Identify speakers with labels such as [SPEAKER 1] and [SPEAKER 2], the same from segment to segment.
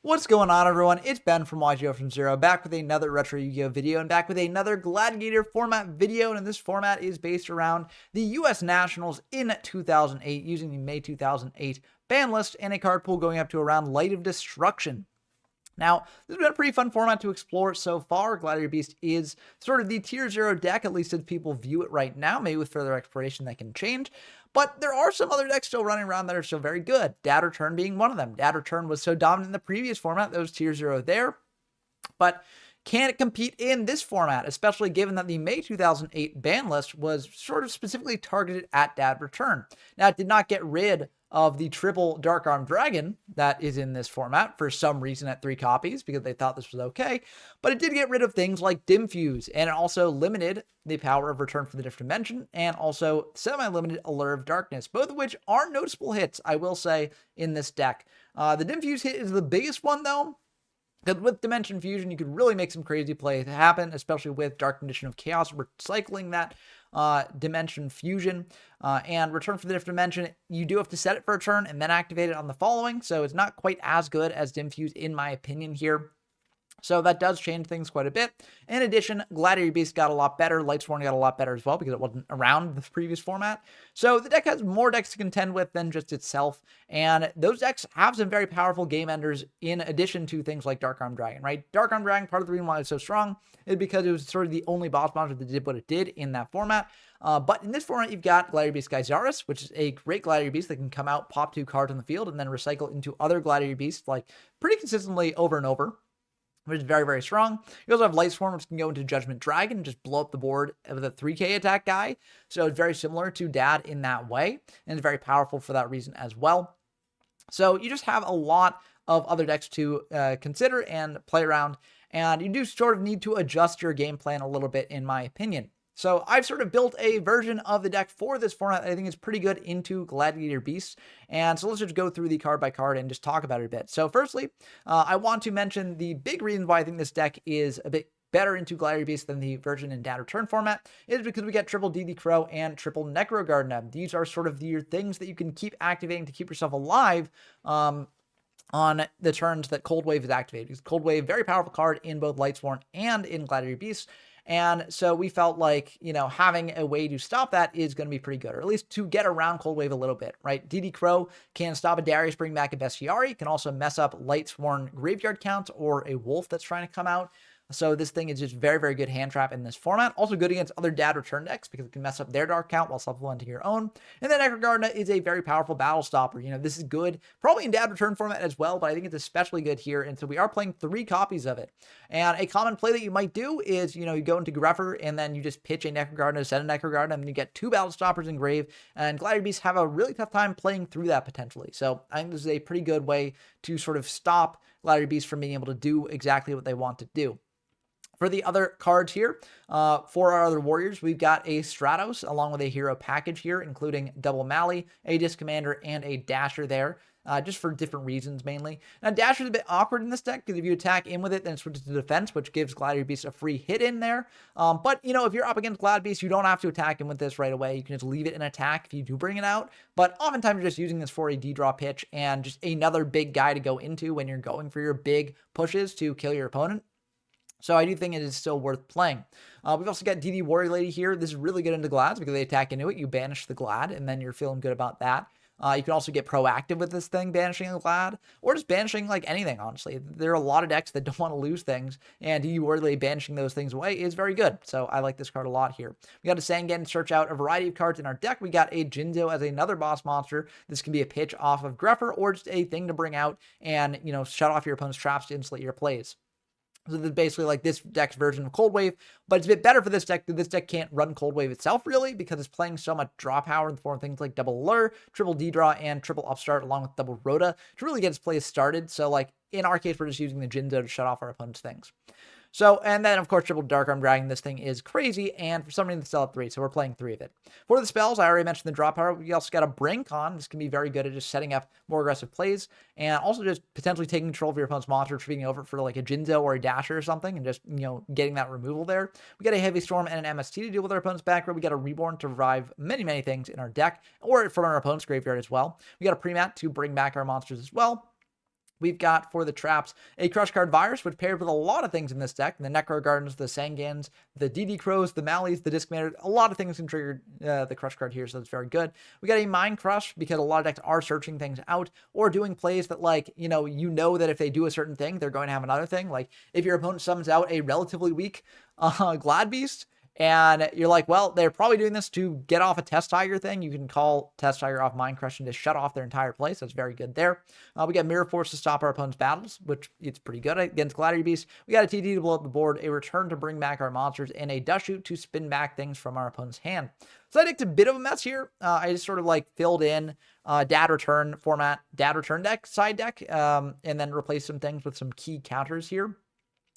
[SPEAKER 1] What's going on, everyone? It's Ben from YGO from Zero, back with another Retro Yu-Gi-Oh video and back with another Gladiator format video. And this format is based around the U.S. Nationals in 2008 using the May 2008 ban list and a card pool going up to around Light of Destruction. Now, this has been a pretty fun format to explore so far. Gladiator Beast is sort of the tier 0 deck, at least as people view it right now. Maybe with further exploration that can change. But there are some other decks still running around that are still very good. Dad Return being one of them. Dad Return was so dominant in the previous format, that was tier 0 there. But can it compete in this format, especially given that the May 2008 ban list was sort of specifically targeted at Dad Return? Now, it did not get rid of the triple Dark Arm Dragon that is in this format for some reason at 3 copies because they thought this was okay, but it did get rid of things like Dim Fuse, and it also limited the power of Return for the Different Dimension and also semi-limited Allure of Darkness, both of which are noticeable hits, I will say, in this deck. The Dim Fuse hit is the biggest one, though, because with Dimension Fusion, you could really make some crazy plays happen, especially with Dark Condition of Chaos, recycling that Dimension Fusion. And Return for the Different Dimension, you do have to set it for a turn and then activate it on the following, so it's not quite as good as Dim Fuse in my opinion here. So that does change things quite a bit. In addition, Gladiator Beast got a lot better. Lightsworn got a lot better as well because it wasn't around the previous format. So the deck has more decks to contend with than just itself. And those decks have some very powerful game enders in addition to things like Dark Arm Dragon, right? Dark Arm Dragon, part of the reason why it's so strong is because it was sort of the only boss monster that did what it did in that format. But in this format, you've got Gladiator Beast Geysaris, which is a great Gladiator Beast that can come out, pop 2 cards on the field, and then recycle into other Gladiator Beasts like pretty consistently over and over, which is very, very strong. You also have Lightsworn, which can go into Judgment Dragon and just blow up the board with a 3k attack guy. So it's very similar to Dad in that way, and it's very powerful for that reason as well. So you just have a lot of other decks to consider and play around, and you do sort of need to adjust your game plan a little bit, in my opinion. So I've sort of built a version of the deck for this format that I think is pretty good into Gladiator Beasts. And so let's just go through the card by card and just talk about it a bit. So firstly, I want to mention the big reason why I think this deck is a bit better into Gladiator Beasts than the version in Dad Return format is because we get triple DD Crow and triple Necro Gardener. These are sort of the things that you can keep activating to keep yourself alive on the turns that Cold Wave is activated. Because Cold Wave, very powerful card in both Lightsworn and in Gladiator Beasts. And so we felt like, having a way to stop that is going to be pretty good, or at least to get around Cold Wave a little bit, right? DD Crow can stop a Darius, bring back a Bestiari, can also mess up Lightsworn graveyard counts or a Wolf that's trying to come out. So this thing is just very, very good hand trap in this format. Also good against other Dad Return decks because it can mess up their dark count while supplementing your own. And then Necro Gardener is a very powerful battle stopper. This is good probably in Dad Return format as well, but I think it's especially good here. And so we are playing 3 copies of it. And a common play that you might do is, you go into Greffer and then you just pitch a Necro Gardener, set a Necro Gardener, and then you get 2 battle stoppers in grave. And Gladiator Beasts have a really tough time playing through that potentially. So I think this is a pretty good way to sort of stop Gladiator Beasts from being able to do exactly what they want to do. For the other cards here, for our other warriors, we've got a Stratos along with a hero package here, including Double Mally, a Disc Commander, and a Dasher there, just for different reasons mainly. Now, Dasher's a bit awkward in this deck because if you attack in with it, then it switches to defense, which gives Gladiator Beast a free hit in there. But, if you're up against Glad Beast, you don't have to attack in with this right away. You can just leave it in attack if you do bring it out. But oftentimes you're just using this for a D-draw pitch and just another big guy to go into when you're going for your big pushes to kill your opponent. So I do think it is still worth playing. We've also got DD Warrior Lady here. This is really good into Glads because they attack into it. You banish the Glad, and then you're feeling good about that. You can also get proactive with this thing, banishing a Glad, or just banishing like anything, honestly. There are a lot of decks that don't want to lose things, and DD Warrior Lady banishing those things away is very good. So I like this card a lot here. We got a Sangen, search out a variety of cards in our deck. We got a Jinzo as another boss monster. This can be a pitch off of Greffer, or just a thing to bring out and, shut off your opponent's traps to insulate your plays. So this is basically like this deck's version of Cold Wave, but it's a bit better for this deck because this deck can't run Cold Wave itself really because it's playing so much draw power in the form of things like double Lure, triple D-Draw, and triple Upstart along with double Rhoda to really get its plays started. So like in our case, we're just using the Jinzo to shut off our opponent's things. So, and then of course, triple Dark Arm Dragon. This thing is crazy, and for some reason it's still at 3, so we're playing 3 of it. For the spells, I already mentioned the draw power. We also got a Brink on. This can be very good at just setting up more aggressive plays, and also just potentially taking control of your opponent's monster, treating over for like a Jinzo or a Dasher or something, and just, getting that removal there. We got a Heavy Storm and an MST to deal with our opponent's back row. We got a Reborn to revive many, many things in our deck, or from our opponent's graveyard as well. We got a Premat to bring back our monsters as well. We've got for the traps a Crush Card Virus, which paired with a lot of things in this deck. The Necro Gardens, the Sangans, the DD Crows, the Malleys, the Discmanator. A lot of things can trigger the Crush Card here, so it's very good. We got a Mind Crush because a lot of decks are searching things out or doing plays that, like, you know that if they do a certain thing, they're going to have another thing. Like, if your opponent summons out a relatively weak Glad Beast, and you're like, well, they're probably doing this to get off a Test Tiger thing. You can call Test Tiger off Mind Crush and just shut off their entire play. So it's very good there. We got Mirror Force to stop our opponent's battles, which it's pretty good against Gladiator Beast. We got a TT to blow up the board, a Return to bring back our monsters, and a Dust Shoot to spin back things from our opponent's hand. So I think it's a bit of a mess here. I just sort of like filled in Dad Return format, Dad Return deck, side deck, and then replaced some things with some key counters here.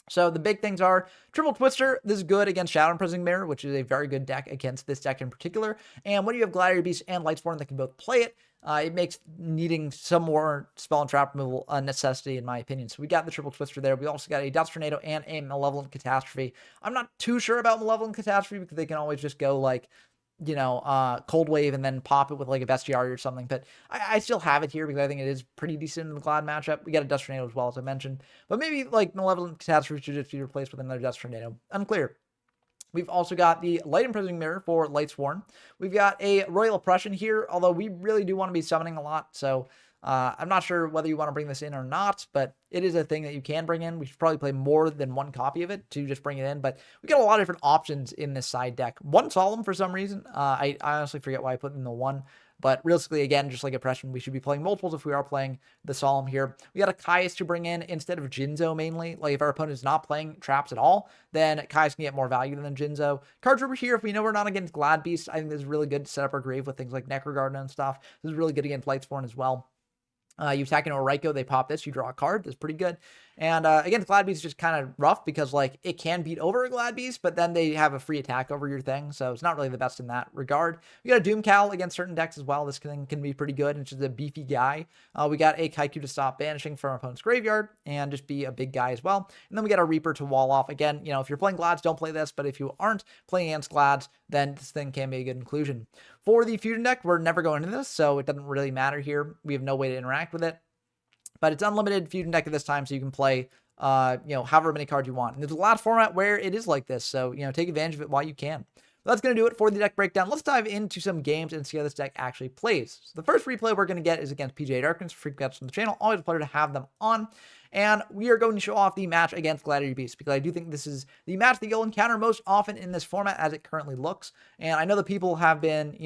[SPEAKER 1] So the big things are Triple Twister. This is good against Shadow Imprisoning Mirror, which is a very good deck against this deck in particular. And when you have Gladiator Beast and Lightsworn that can both play it, it makes needing some more spell and trap removal a necessity, in my opinion. So we got the Triple Twister there. We also got a Dust Tornado and a Malevolent Catastrophe. I'm not too sure about Malevolent Catastrophe because they can always just go like, Cold Wave and then pop it with like a Bestiary or something. But I still have it here because I think it is pretty decent in the Glad matchup. We got a Dust Tornado as well, as I mentioned. But maybe like Malevolent Catastrophe should just be replaced with another Dust Tornado. Unclear. We've also got the Light Imprisoning Mirror for Lightsworn. We've got a Royal Oppression here, although we really do want to be summoning a lot. So I'm not sure whether you want to bring this in or not, but it is a thing that you can bring in. We should probably play more than one copy of it to just bring it in, but we got a lot of different options in this side deck. One Solemn for some reason. I honestly forget why I put in the one, but realistically, again, just like Oppression, we should be playing multiples if we are playing the Solemn here. We got a Caius to bring in instead of Jinzo mainly. Like if our opponent is not playing traps at all, then Caius can get more value than Jinzo. Card Trooper here, if we know we're not against Glad Beast, I think this is really good to set up our grave with things like Necro Garden and stuff. This is really good against Lightsworn as well. You attack into a Raikou, they pop this, you draw a card. That's pretty good. And against Glad Beast, is just kind of rough because like it can beat over a Glad Beast, but then they have a free attack over your thing, so it's not really the best in that regard. We got a Doom Cowl against certain decks as well. This thing can be pretty good. It's just a beefy guy. We got a Kaiku to stop banishing from our opponent's graveyard and just be a big guy as well. And then we got a Reaper to wall off. Again, if you're playing Glads, don't play this, but if you aren't playing against Glads, then this thing can be a good inclusion. For the Fusion deck, we're never going into this, so it doesn't really matter here. We have no way to interact with it. But it's unlimited Fusion deck at this time, so you can play, however many cards you want. And there's a lot of format where it is like this, so, take advantage of it while you can. But that's going to do it for the deck breakdown. Let's dive into some games and see how this deck actually plays. So the first replay we're going to get is against PJ Darkness, freak guests on the channel. Always a pleasure to have them on. And we are going to show off the match against Gladiator Beast because I do think this is the match that you'll encounter most often in this format as it currently looks. And I know that people have been,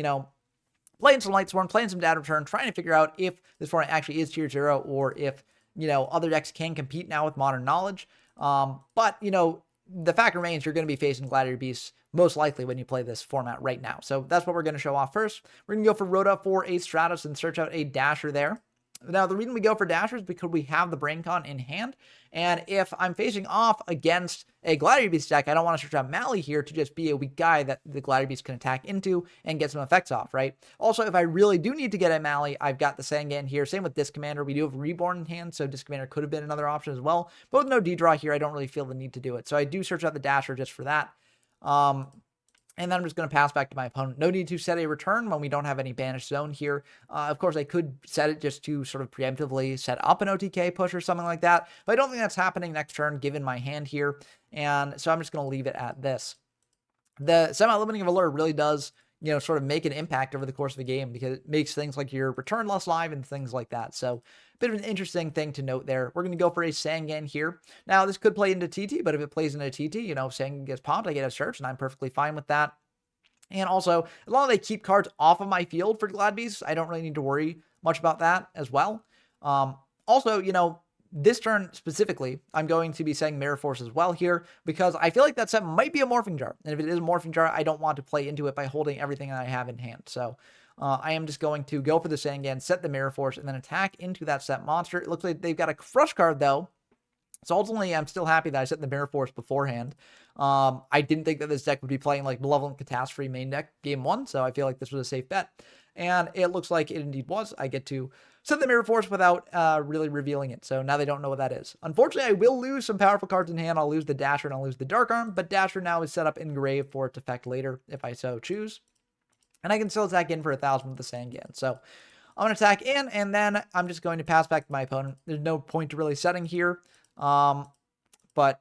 [SPEAKER 1] playing some Lightsworn, playing some Dad Return, trying to figure out if this format actually is tier 0 or if, other decks can compete now with modern knowledge. But the fact remains you're going to be facing Gladiator Beasts most likely when you play this format right now. So that's what we're going to show off first. We're going to go for Rhoda for a Stratos and search out a Dasher there. Now, the reason we go for Dashers is because we have the BrainCon in hand, and if I'm facing off against a Gladiator Beast deck, I don't want to search out Mally here to just be a weak guy that the Gladiator Beast can attack into and get some effects off, right? Also, if I really do need to get a Mally, I've got the Sangan here. Same with Disc Commander. We do have Reborn in hand, so Disc Commander could have been another option as well. But with no D-Draw here, I don't really feel the need to do it. So I do search out the Dasher just for that. And then I'm just going to pass back to my opponent. No need to set a return when we don't have any banished zone here. Of course, I could set it just to sort of preemptively set up an OTK push or something like that. But I don't think that's happening next turn given my hand here. And so I'm just going to leave it at this. The semi-limiting of Allure really does, sort of make an impact over the course of the game because it makes things like your return less live and things like that. So a bit of an interesting thing to note there. We're going to go for a Sangan here. Now, this could play into TT, but if it plays into TT, Sangan gets popped, I get a search, and I'm perfectly fine with that. And also, as long as they keep cards off of my field for Glad Beasts, I don't really need to worry much about that as well. Also, this turn specifically, I'm going to be saying Mirror Force as well here because I feel like that set might be a Morphing Jar. And if it is a Morphing Jar, I don't want to play into it by holding everything that I have in hand. So I am just going to go for the Sangan, set the Mirror Force, and then attack into that set monster. It looks like they've got a Crush card, though. So ultimately, I'm still happy that I set the Mirror Force beforehand. I didn't think that this deck would be playing like Malevolent Catastrophe main deck game 1, so I feel like this was a safe bet. And it looks like it indeed was. I get to set the Mirror Force without really revealing it, so now they don't know what that is. Unfortunately, I will lose some powerful cards in hand. I'll lose the Dasher and I'll lose the Dark Arm, but Dasher now is set up in grave for its effect later if I so choose. And I can still attack in for 1,000 with the Sangan. So I'm going to attack in, and then I'm just going to pass back to my opponent. There's no point to really setting here. But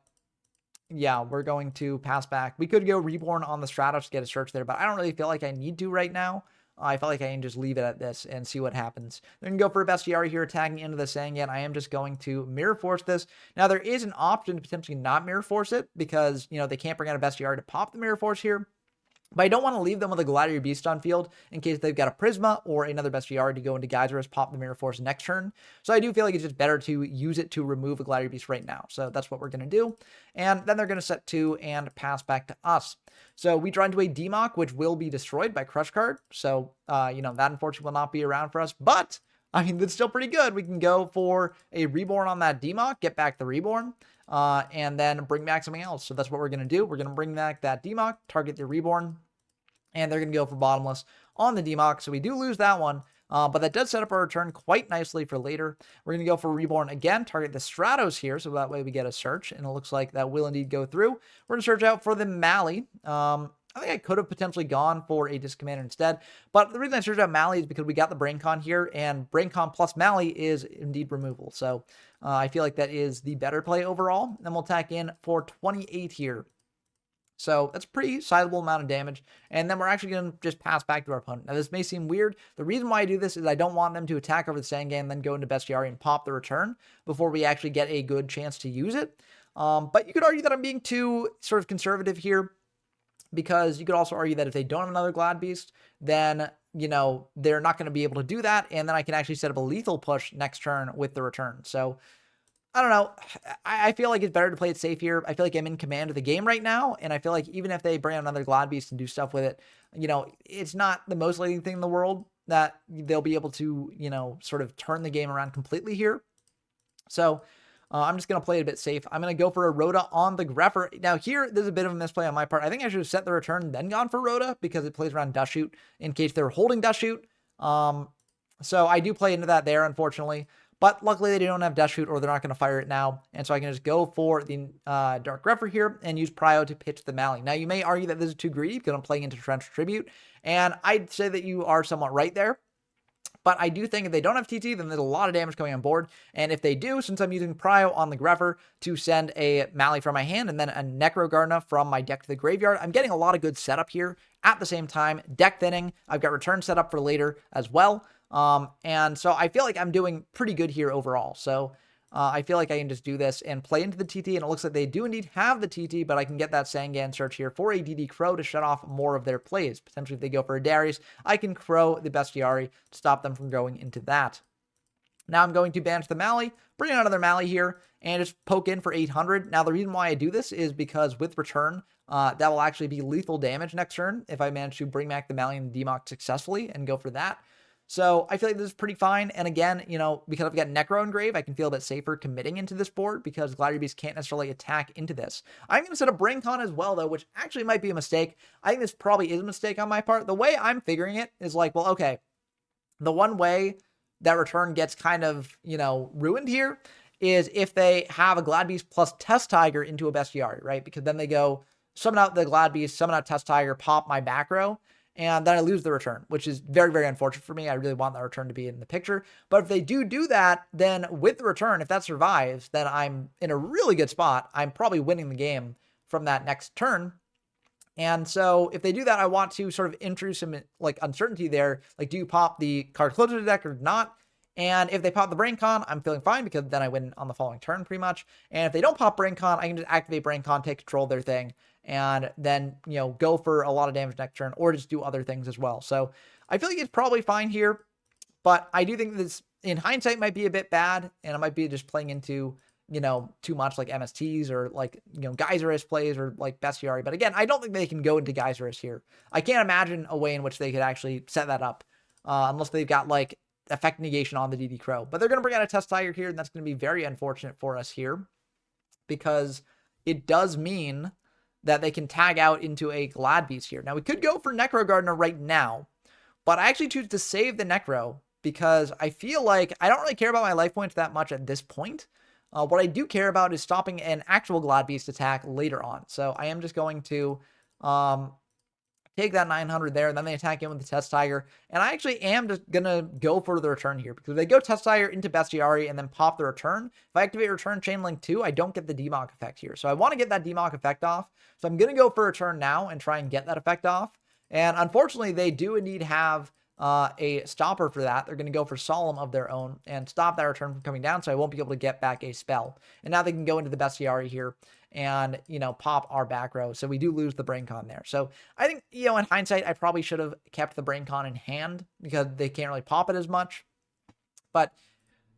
[SPEAKER 1] yeah, we're going to pass back. We could go Reborn on the Stratos to get a search there, but I don't really feel like I need to right now. I feel like I can just leave it at this and see what happens. Then we can go for a Bestiary here, attacking into the Sangan. I am just going to Mirror Force this. Now, there is an option to potentially not Mirror Force it because, you know, they can't bring out a Bestiary to pop the Mirror Force here. But I don't want to leave them with a Gladiator Beast on field in case they've got a Prisma or another Bestiary to go into Geyserus, pop the Mirror Force next turn. So I do feel like it's just better to use it to remove a Gladiator Beast right now. So that's what we're going to do. And then they're going to set 2 and pass back to us. So we draw into a Demock, which will be destroyed by Crush Card. So, you know, that unfortunately will not be around for us. But, I mean, that's still pretty good. We can go for a Reborn on that Demock, get back the Reborn. And then bring back something else. So that's what we're going to do. We're going to bring back that Demock, target the Reborn, and they're going to go for Bottomless on the Demock. So we do lose that one, but that does set up our return quite nicely for later. We're going to go for Reborn again, target the Stratos here, so that way we get a search, and it looks like that will indeed go through. We're going to search out for the Mally. I think I could have potentially gone for a Disc Commander instead, but the reason I searched out Mally is because we got the BrainCon here, and BrainCon plus Mally is indeed removal. So I feel like that is the better play overall. Then we'll attack in for 28 here. So that's a pretty sizable amount of damage. And then we're actually going to just pass back to our opponent. Now, this may seem weird. The reason why I do this is I don't want them to attack over the Sangan and then go into Bestiary and pop the return before we actually get a good chance to use it. But you could argue that I'm being too sort of conservative here, because you could also argue that if they don't have another Glad Beast, then, you know, they're not going to be able to do that. And then I can actually set up a lethal push next turn with the return. So I don't know. I feel like it's better to play it safe here. I feel like I'm in command of the game right now, and I feel like even if they bring out another Glad Beast and do stuff with it, you know, it's not the most likely thing in the world that they'll be able to, you know, sort of turn the game around completely here. So I'm just going to play it a bit safe. I'm going to go for a Rhoda on the Grepher. Now here, there's a bit of a misplay on my part. I think I should have set the return then gone for Rhoda because it plays around Dust Shoot in case they're holding Dust Shoot. So I do play into that there, unfortunately. But luckily, they don't have Dust Shoot, or they're not going to fire it now. And so I can just go for the Dark Grepher here and use Prio to pitch the Mally. Now, you may argue that this is too greedy because I'm playing into Torrential Tribute. And I'd say that you are somewhat right there. But I do think if they don't have TT, then there's a lot of damage coming on board. And if they do, since I'm using Prio on the Grepher to send a Mally from my hand and then a Necro Gardener from my deck to the graveyard, I'm getting a lot of good setup here. At the same time, deck thinning. I've got return set up for later as well. And so I feel like I'm doing pretty good here overall. So I feel like I can just do this and play into the TT, and it looks like they do indeed have the TT, but I can get that Sangan search here for a DD Crow to shut off more of their plays. Potentially if they go for a Darius, I can Crow the Bestiary to stop them from going into that. Now I'm going to banish the Mally, bring out another Mally here, and just poke in for 800. Now the reason why I do this is because with return, that will actually be lethal damage next turn if I manage to bring back the Mally and the Demock successfully and go for that. So I feel like this is pretty fine. And again, you know, because I've got Necro Engrave, I can feel a bit safer committing into this board because Gladiator Beast can't necessarily attack into this. I'm going to set a BrainCon as well, though, which actually might be a mistake. I think this probably is a mistake on my part. The way I'm figuring it is like, well, okay, the one way that return gets kind of, you know, ruined here is if they have a Glad Beast plus Test Tiger into a Bestiary, right? Because then they go summon out the Glad Beast, summon out Test Tiger, pop my back row, and then I lose the return, which is very, very unfortunate for me. I really want that return to be in the picture. But if they do that, then with the return, if that survives, then I'm in a really good spot. I'm probably winning the game from that next turn. And so if they do that, I want to sort of introduce some like uncertainty there. Like, do you pop the card closer to the deck or not? And if they pop the BrainCon, I'm feeling fine because then I win on the following turn pretty much. And if they don't pop BrainCon, I can just activate BrainCon, take control of their thing, and then, you know, go for a lot of damage next turn or just do other things as well. So I feel like it's probably fine here, but I do think this in hindsight might be a bit bad, and it might be just playing into, you know, too much like MSTs or like, you know, Geyserus plays or like Bestiary. But again, I don't think they can go into Geyserus here. I can't imagine a way in which they could actually set that up unless they've got like effect negation on the DD Crow. But they're going to bring out a Test Tiger here, and that's going to be very unfortunate for us here because it does mean that they can tag out into a Glad Beast here. Now, we could go for Necro Gardener right now, but I actually choose to save the Necro because I feel like I don't really care about my life points that much at this point. What I do care about is stopping an actual Glad Beast attack later on. So I am just going to take that 900 there, and then they attack in with the Test Tiger. And I actually am just going to go for the return here, because if they go Test Tiger into Bestiari and then pop the return, if I activate return Chain Link 2, I don't get the demock effect here. So I want to get that demock effect off. So I'm going to go for return now and try and get that effect off. And unfortunately, they do indeed have a stopper for that. They're going to go for Solemn of their own and stop that return from coming down, so I won't be able to get back a spell. And now they can go into the Bestiari here and, you know, pop our back row. So we do lose the Brain Con there. So I think, you know, in hindsight, I probably should have kept the Brain Con in hand because they can't really pop it as much. But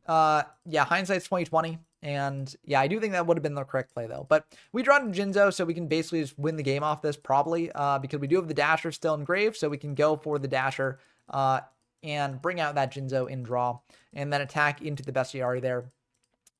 [SPEAKER 1] yeah, hindsight's 2020. And yeah, I do think that would have been the correct play though. But we draw to Jinzo, so we can basically just win the game off this probably, because we do have the Dasher still engraved, so we can go for the Dasher and bring out that Jinzo in draw, and then attack into the Bestiari there,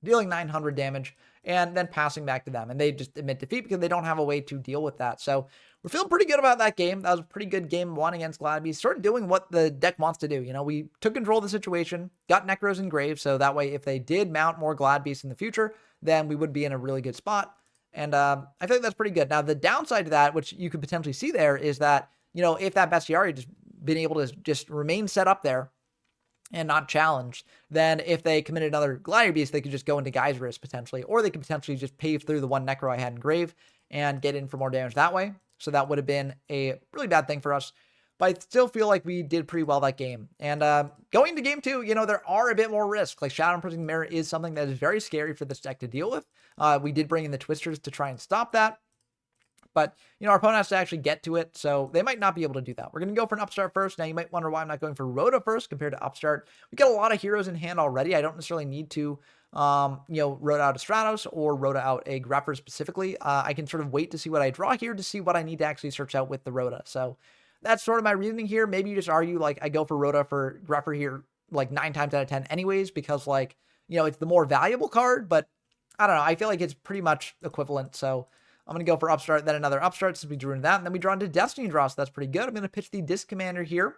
[SPEAKER 1] dealing 900 damage, and then passing back to them. And they just admit defeat because they don't have a way to deal with that. So we're feeling pretty good about that game. That was a pretty good game one against Gladby. Sort of doing what the deck wants to do. You know, we took control of the situation, got Necros engraved, so that way if they did mount more Gladbeasts in the future, then we would be in a really good spot. And I feel like that's pretty good. Now, the downside to that, which you could potentially see there, is that, you know, if that Bestiari just been able to just remain set up there and not challenged, then if they committed another Gladiator Beast, they could just go into Geyserist potentially, or they could potentially just pave through the one Necro I had in Grave and get in for more damage that way. So that would have been a really bad thing for us. But I still feel like we did pretty well that game. And going into game two, you know, there are a bit more risks. Like Shadow Imprisoning Mirror is something that is very scary for this deck to deal with. We did bring in the Twisters to try and stop that. But, you know, our opponent has to actually get to it, so they might not be able to do that. We're going to go for an Upstart first. Now, you might wonder why I'm not going for Rhoda first compared to Upstart. We got a lot of heroes in hand already. I don't necessarily need to, you know, Rhoda out a Stratos or Rhoda out a Grepher specifically. I can sort of wait to see what I draw here to see what I need to actually search out with the Rhoda. So that's sort of my reasoning here. Maybe you just argue, like, I go for Rhoda for Grepher here, like, 9 times out of 10 anyways, because, like, you know, it's the more valuable card, but I don't know. I feel like it's pretty much equivalent, so I'm going to go for Upstart, then another Upstart since we drew into that. And then we draw into Destiny Draw, so that's pretty good. I'm going to pitch the Disc Commander here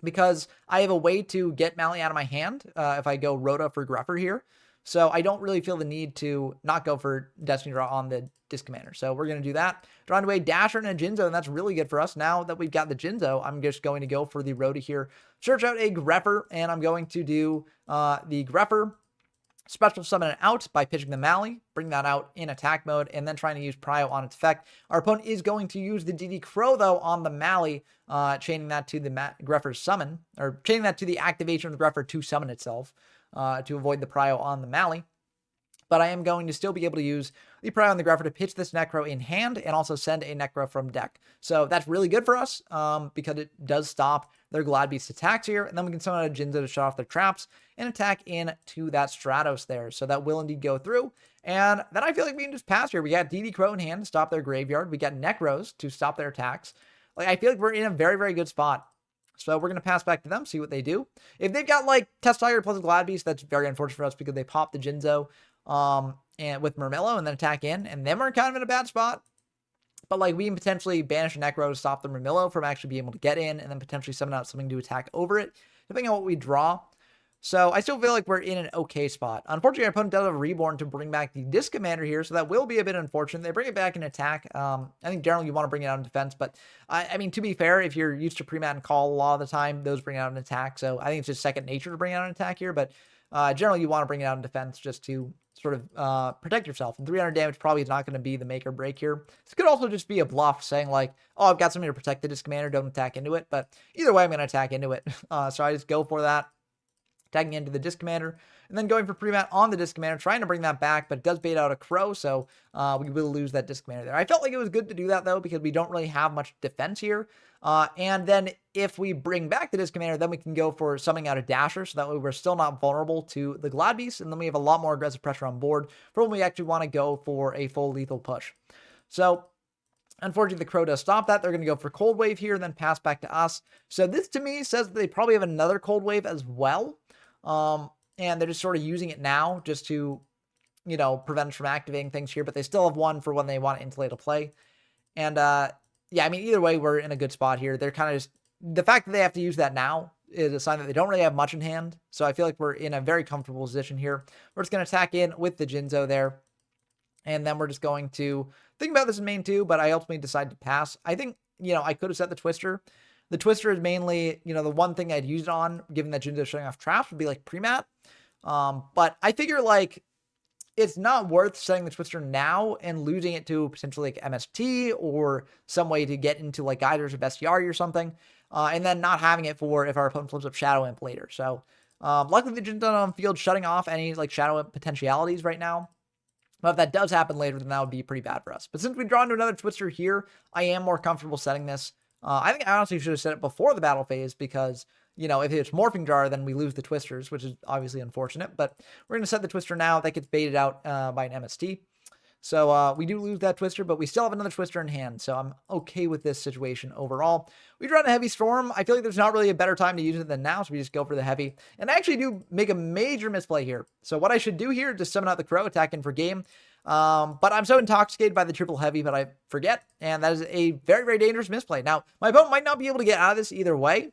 [SPEAKER 1] because I have a way to get Mally out of my hand if I go Rhoda for Grepher here. So I don't really feel the need to not go for Destiny Draw on the Disc Commander. So we're going to do that. Draw into a Dasher and a Jinzo, and that's really good for us. Now that we've got the Jinzo, I'm just going to go for the Rhoda here. Search out a Grepher, and I'm going to do the Grepher. Special summon it out by pitching the Mally, bring that out in attack mode, and then trying to use Prio on its effect. Our opponent is going to use the DD Crow, though, on the Mally, chaining that to the Grepher's summon, or chaining that to the activation of the Grepher to summon itself, to avoid the Prio on the Mally. But I am going to still be able to use the Prio on the Grepher to pitch this Necro in hand and also send a Necro from deck. So that's really good for us because it does stop their Gladbeast attacks here. And then we can summon a Jinzo to shut off their traps and attack into that Stratos there. So that will indeed go through. And then I feel like we can just pass here. We got DD Crow in hand to stop their graveyard. We got Necros to stop their attacks. Like, I feel like we're in a very, very good spot. So we're going to pass back to them, see what they do. If they've got, like, Test Tiger plus a Gladbeast, that's very unfortunate for us because they popped the Jinzo and with Murmillo and then attack in, and then we're kind of in a bad spot. But, like, we can potentially banish a Necro to stop the Murmillo from actually being able to get in, and then potentially summon out something to attack over it, depending on what we draw. So I still feel like we're in an okay spot. Unfortunately, our opponent does have a Reborn to bring back the Disc Commander here, so that will be a bit unfortunate. They bring it back in attack. I think generally you want to bring it out in defense, but I mean, to be fair, if you're used to pre-mat and call a lot of the time, those bring out an attack. So I think it's just second nature to bring out an attack here, but generally you want to bring it out in defense just to sort of protect yourself. And 300 damage probably is not going to be the make or break here. This could also just be a bluff saying like, oh, I've got something to protect the Disc Commander, don't attack into it. But either way, I'm going to attack into it. So I just go for that. Tagging into the Disc Commander, and then going for pre-mat on the Disc Commander, trying to bring that back, but it does bait out a Crow, so we will lose that Disc Commander there. I felt like it was good to do that, though, because we don't really have much defense here. And then if we bring back the Disc Commander, then we can go for summoning out a Dasher, so that way we're still not vulnerable to the Gladbeast, and then we have a lot more aggressive pressure on board for when we actually want to go for a full lethal push. So unfortunately, the Crow does stop that. They're going to go for Cold Wave here and then pass back to us. So this, to me, says that they probably have another Cold Wave as well. And they're just sort of using it now just to, you know, prevent us from activating things here, but they still have one for when they want to insulate a play. And, yeah, I mean, either way, we're in a good spot here. They're kind of just, the fact that they have to use that now is a sign that they don't really have much in hand. So I feel like we're in a very comfortable position here. We're just going to attack in with the Jinzo there. And then we're just going to think about this in main two, but I ultimately decide to pass. I think I could have set the Twister. The Twister is mainly, the one thing I'd use it on, given that Jinzo's shutting off traps, would be like pre-mat. But I figure like it's not worth setting the Twister now and losing it to potentially like MST or some way to get into like Guiders or Bestiari or something. And then not having it for if our opponent flips up Shadow Imp later. So luckily the Jin's on field shutting off any like Shadow Imp potentialities right now. But if that does happen later, then that would be pretty bad for us. But since we draw into another Twister here, I am more comfortable setting this. I think I honestly should have set it before the battle phase because, if it's Morphing Jar, then we lose the Twisters, which is obviously unfortunate. But we're going to set the Twister now. That gets baited out by an MST. So we do lose that Twister, but we still have another Twister in hand. So I'm okay with this situation overall. We draw a Heavy Storm. I feel like there's not really a better time to use it than now, so we just go for the Heavy. And I actually do make a major misplay here. So what I should do here is just summon out the Crow, attack in for game. But I'm so intoxicated by the triple Heavy, but I forget. And that is a very, very dangerous misplay. Now, my opponent might not be able to get out of this either way.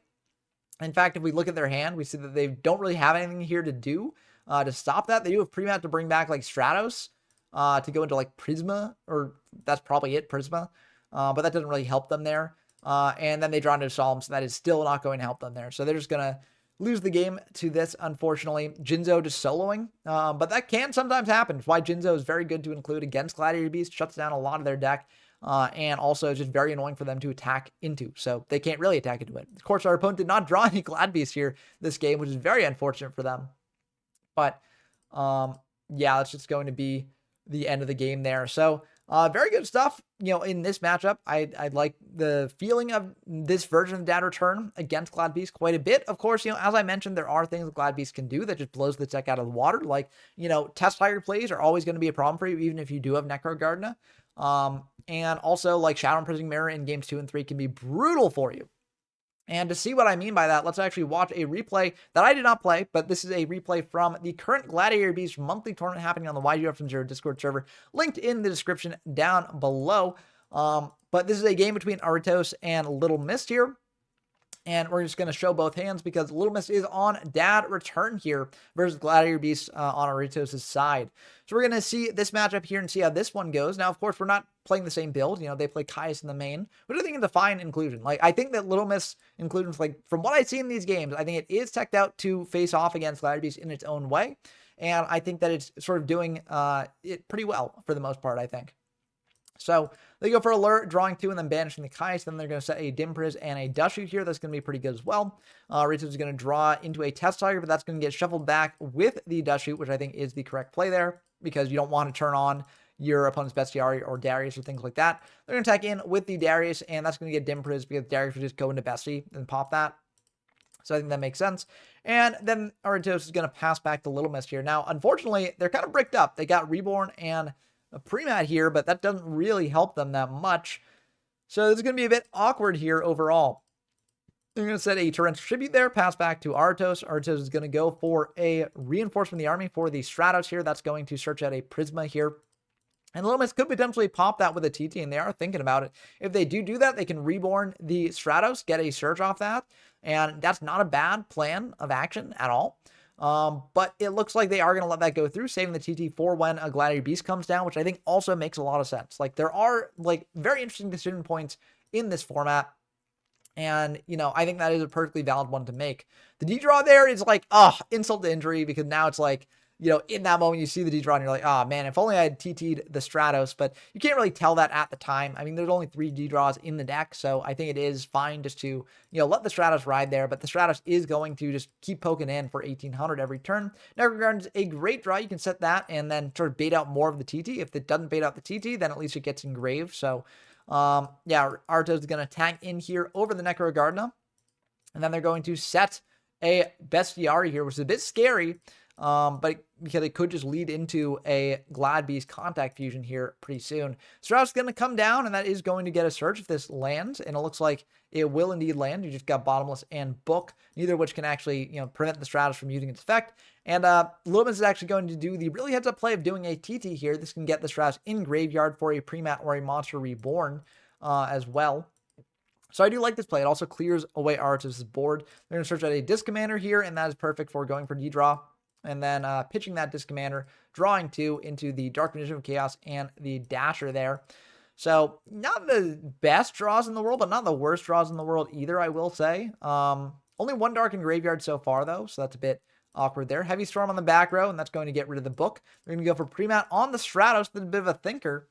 [SPEAKER 1] In fact, if we look at their hand, we see that they don't really have anything here to do to stop that. They do have pre-mat to bring back like Stratos. To go into like Prisma, or that's probably it, Prisma. But that doesn't really help them there. And then they draw into Solemn, so that is still not going to help them there. So they're just going to lose the game to this, unfortunately. Jinzo just soloing. But that can sometimes happen. It's why Jinzo is very good to include against Gladiator Beast, shuts down a lot of their deck. And also just very annoying for them to attack into. So they can't really attack into it. Of course, our opponent did not draw any Glad Beasts here this game, which is very unfortunate for them. But yeah, that's just going to be the end of the game there. So very good stuff, in this matchup. I like the feeling of this version of Dad Return against Glad Beast quite a bit. Of course, as I mentioned, there are things Glad Beast can do that just blows the deck out of the water. Like, Test Tiger plays are always going to be a problem for you, even if you do have Necro Gardener. And also like Shadow Imprisoning Mirror in games 2 and 3 can be brutal for you. And to see what I mean by that, let's actually watch a replay that I did not play, but this is a replay from the current Gladiator Beast monthly tournament happening on the YGF from Zero Discord server, linked in the description down below. But this is a game between Aritos and Little Mist here. And we're just going to show both hands because Little Mist is on Dad Return here versus Gladiator Beast on Aritos' side. So we're going to see this matchup here and see how this one goes. Now, of course, we're not playing the same build. They play Caius in the main, which I think is a fine inclusion. Like, I think that Little Mist inclusions, like, from what I've seen in these games, I think it is teched out to face off against Gladiator Beast in its own way. And I think that it's sort of doing it pretty well for the most part, I think. So they go for Alert, drawing 2, and then banishing the Caius. Then they're going to set a Dimpriz and a Dushu here. That's going to be pretty good as well. Ritos is going to draw into a Test Tiger, but that's going to get shuffled back with the Dushu, which I think is the correct play there because you don't want to turn on your opponent's Bestiari or Darius or things like that. They're going to attack in with the Darius, and that's going to get Dimpriz because Darius would just go into Bestie and pop that. So I think that makes sense. And then Aritos is going to pass back to Little Mist here. Now, unfortunately, they're kind of bricked up. They got Reborn and a pre-mat here, but that doesn't really help them that much. So this is going to be a bit awkward here overall. They're going to set a Torrential Tribute there, pass back to Aritos. Aritos is going to go for a Reinforcement of the Army for the Stratos here. That's going to search out a Prisma here. And Little Mist could potentially pop that with a TT, and they are thinking about it. If they do that, they can Reborn the Stratos, get a Surge off that, and that's not a bad plan of action at all. But it looks like they are going to let that go through, saving the TT for when a Gladiator Beast comes down, which I think also makes a lot of sense. Like, there are, like, very interesting decision points in this format. And, I think that is a perfectly valid one to make. The D-draw there is like, insult to injury, because now it's like, in that moment you see the D-draw and you're like, oh man, if only I had TT'd the Stratos, but you can't really tell that at the time. I mean, there's only 3 D-draws in the deck, so I think it is fine just to, let the Stratos ride there, but the Stratos is going to just keep poking in for 1800 every turn. Necrogarden is a great draw. You can set that and then sort of bait out more of the TT. If it doesn't bait out the TT, then at least it gets engraved. So, yeah, Aritos is going to attack in here over the Necrogarden, and then they're going to set a Bestiari here, which is a bit scary, but because it could just lead into a Glad Beast Contact Fusion here pretty soon. Stratos is going to come down, and that is going to get a Surge if this lands, and it looks like it will indeed land. You just got Bottomless and Book, neither of which can actually, prevent the Stratos from using its effect. And Little Mist is actually going to do the really heads-up play of doing a TT here. This can get the Stratos in Graveyard for a Pre-Mat or a Monster Reborn as well. So I do like this play. It also clears away Aritos' board. They're going to search out a Disc Commander here, and that is perfect for going for D-Draw. And then pitching that Disc Commander, drawing 2 into the Dark Magician of Chaos and the Dasher there. So not the best draws in the world, but not the worst draws in the world either, I will say. Only one Darkened Graveyard so far, though, so that's a bit awkward there. Heavy Storm on the back row, and that's going to get rid of the book. They're going to go for Premat on the Stratos. That's a bit of a thinker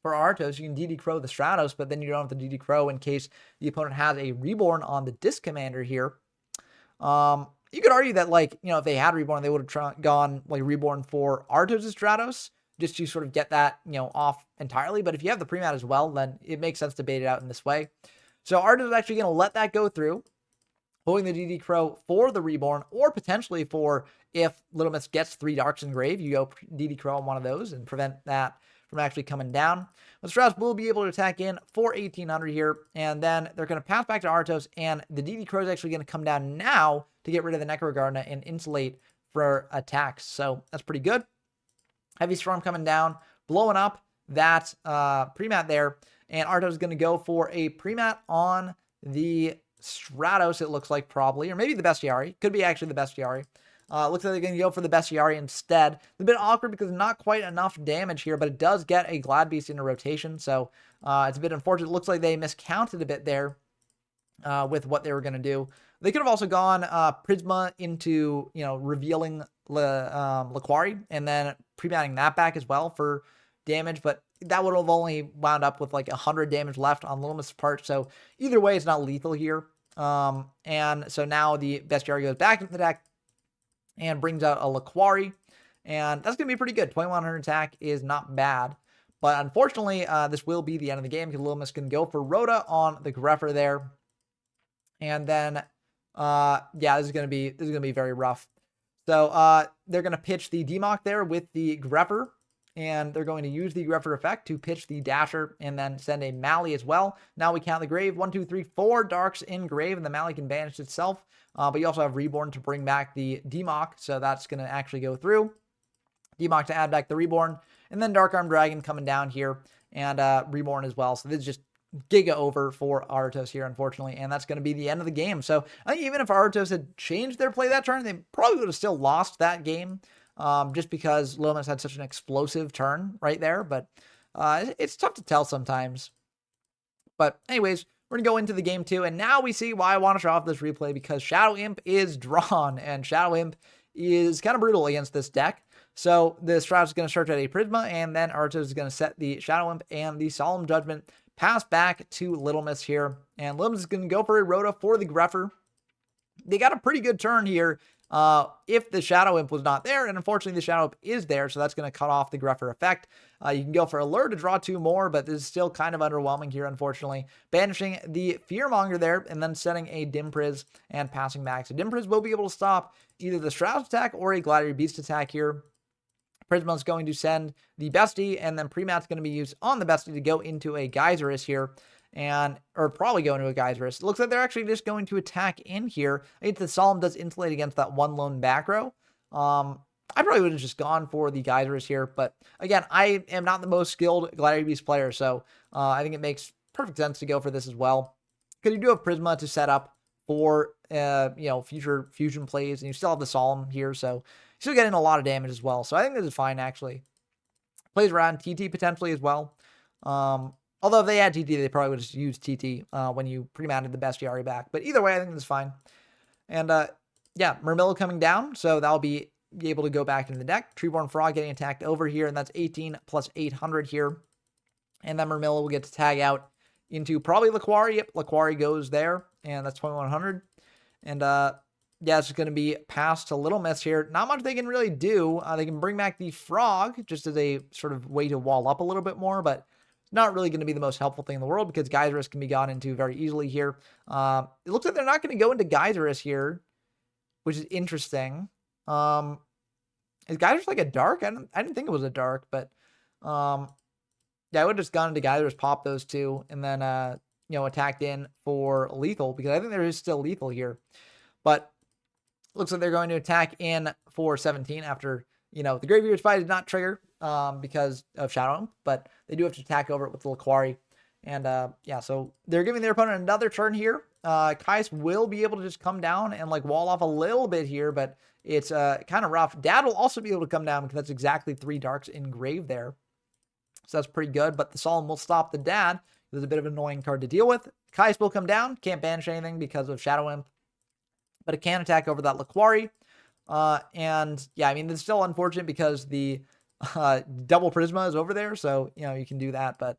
[SPEAKER 1] for Artos. You can DD Crow the Stratos, but then you don't have to DD Crow in case the opponent has a Reborn on the Disc Commander here. You could argue that, like, you know, if they had Reborn, they would have gone, like, Reborn for Artos' Stratos, just to sort of get that, you know, off entirely. But if you have the Premat as well, then it makes sense to bait it out in this way. So Artos is actually going to let that go through, holding the DD Crow for the Reborn, or potentially for if Little Miss gets 3 Darks in grave, you go DD Crow on one of those and prevent that from actually coming down. But Strauss will be able to attack in for 1800 here, and then they're going to pass back to Artos, and the DD Crow is actually going to come down now to get rid of the Necrogardener and insulate for attacks. So that's pretty good. Heavy Storm coming down, blowing up that Premat there, and Artos is going to go for a Premat on the Stratos, it looks like, probably, or maybe the Bestiary. Could be actually the Bestiary. Looks like they're going to go for the Bestiary instead. It's a bit awkward because not quite enough damage here, but it does get a Glad Beast into rotation, so it's a bit unfortunate. It looks like they miscounted a bit there with what they were going to do. They could have also gone Prisma into, you know, revealing Laquari and then pre-banning that back as well for damage, but that would have only wound up with like 100 damage left on Little Miss' part, so either way, it's not lethal here. And so now the Bestiary goes back into the deck and brings out a Laquari, and that's going to be pretty good. 2100 attack is not bad, but unfortunately, this will be the end of the game because Little Miss can go for Rhoda on the Greffer there, and then yeah, this is gonna be very rough. So they're gonna pitch the Demock there with the Greffer, and they're going to use the Greffer effect to pitch the Dasher and then send a Mally as well. Now we count the grave. 1, 2, 3, 4 Darks in grave, and the Mally can banish itself. But you also have Reborn to bring back the Demock, so that's gonna actually go through. Demock to add back the Reborn, and then Dark Arm Dragon coming down here, and Reborn as well. So this is just giga over for Artos here, unfortunately, and that's going to be the end of the game. So I think even if Artos had changed their play that turn, they probably would have still lost that game, just because Little Miss had such an explosive turn right there. But it's tough to tell sometimes. But anyways, we're going to go into the game 2, and now we see why I want to show off this replay, because Shadow Imp is drawn, and Shadow Imp is kind of brutal against this deck. So the Stratos is going to search at a Prisma, and then Artos is going to set the Shadow Imp and the Solemn Judgment, pass back to Little Miss here, and Little Miss is going to go for a Rhoda for the Greffer. They got a pretty good turn here if the Shadow Imp was not there, and unfortunately the Shadow Imp is there, so that's going to cut off the Greffer effect. You can go for Allure to draw 2 more, but this is still kind of underwhelming here, unfortunately. Banishing the Fearmonger there, and then setting a Dimpriz and passing back. So Dimpriz will be able to stop either the Stratos attack or a Gladiator Beast attack here. Prisma's going to send the Bestie, and then Premat's going to be used on the Bestie to go into a Geyserus here, or probably go into a Geyserus. It looks like they're actually just going to attack in here. I think the Solemn does insulate against that one lone back row. I probably would have just gone for the Geyserus here, but again, I am not the most skilled Gladiator Beast player, so I think it makes perfect sense to go for this as well. Because you do have Prisma to set up for you know, future fusion plays, and you still have the Solemn here, so still getting a lot of damage as well. So I think this is fine, actually. Plays around TT potentially as well. Although if they had TT, they probably would just use TT when you pre-mounted the Bestiary back. But either way, I think this is fine. And yeah, Murmillo coming down, so that'll be able to go back into the deck. Treeborn Frog getting attacked over here, and that's 18 plus 800 here. And then Murmillo will get to tag out into probably Laquari. Yep, Laquari goes there, and that's 2100. And yeah, it's going to be passed to Little Miss here. Not much they can really do. They can bring back the Frog just as a sort of way to wall up a little bit more, but it's not really going to be the most helpful thing in the world because Geyserus can be gone into very easily here. It looks like they're not going to go into Geyserus here, which is interesting. Is Geyserus like a dark? I didn't think it was a dark, but yeah, I would have just gone into Geyserus, pop those 2, and then you know, attacked in for lethal, because I think there is still lethal here. But looks like they're going to attack in for 17 after, you know, the Graveyard Spy did not trigger because of Shadow Imp, but they do have to attack over it with the Laquari. And yeah, so they're giving their opponent another turn here. Kais will be able to just come down and like wall off a little bit here, but it's kind of rough. Dad will also be able to come down because that's exactly 3 Darks in grave there. So that's pretty good, but the Solemn will stop the Dad. There's a bit of an annoying card to deal with. Kais will come down. Can't banish anything because of Shadow Imp, but it can attack over that Laquari. And yeah, I mean, it's still unfortunate because the double Prisma is over there, so, you know, you can do that, but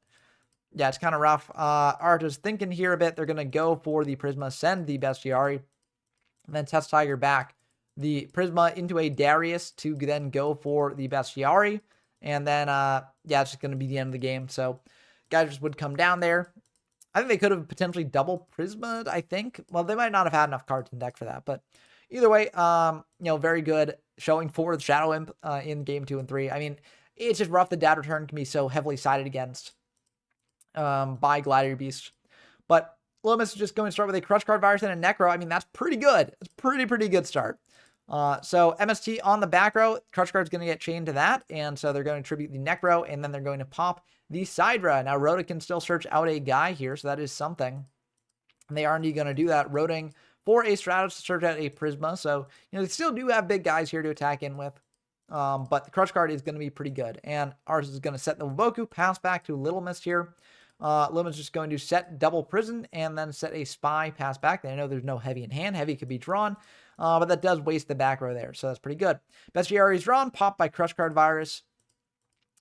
[SPEAKER 1] yeah, it's kind of rough. Art is thinking here a bit. They're going to go for the Prisma, send the Bestiari, and then Test Tiger back the Prisma into a Darius to then go for the Bestiari. And then, yeah, it's just going to be the end of the game. So guys just would come down there. I think they could have potentially double Prisma'd, I think. Well, they might not have had enough cards in deck for that. But either way, you know, very good showing for the Shadow Imp in game 2 and 3. I mean, it's just rough. The Dad return can be so heavily sided against by Gladiator Beast. But Loomis is just going to start with a Crush Card Virus and a Necro. I mean, that's pretty good. It's pretty good start. So MST on the back row, Crush Card's going to get chained to that, and so they're going to tribute the Necro, and then they're going to pop the Sidra. Now, Rhoda can still search out a guy here, so that is something. And they are indeed going to do that, rotating for a Stratos to search out a Prisma, so, you know, they still do have big guys here to attack in with, but the Crush Card is going to be pretty good, and ours is going to set the Woboku, pass back to Little Mist here. Little Mist just going to set double Prison, and then set a Spy, pass back. I know there's no Heavy in hand. Heavy could be drawn. But that does waste the back row there, so that's pretty good. Bestiary is drawn, popped by Crush Card Virus,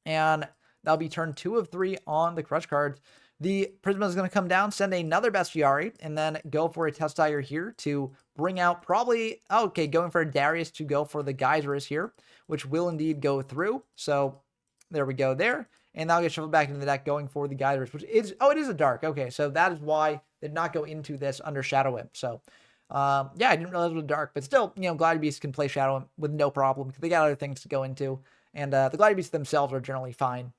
[SPEAKER 1] and that'll be turn 2 of 3 on the Crush Cards. The Prisma is going to come down, send another Bestiary, and then go for a Test Tiger here to bring out probably, okay, going for a Darius to go for the Geyserus here, which will indeed go through. So there we go there. And that'll get shuffled back into the deck going for the Geyserus, which is, oh, it is a dark. Okay, so that is why they did not go into this under Shadow Imp. So yeah, I didn't realize it was dark, but still, you know, Gladiator Beasts can play Shadow Imp with no problem because they got other things to go into, and the Gladiator Beasts themselves are generally fine.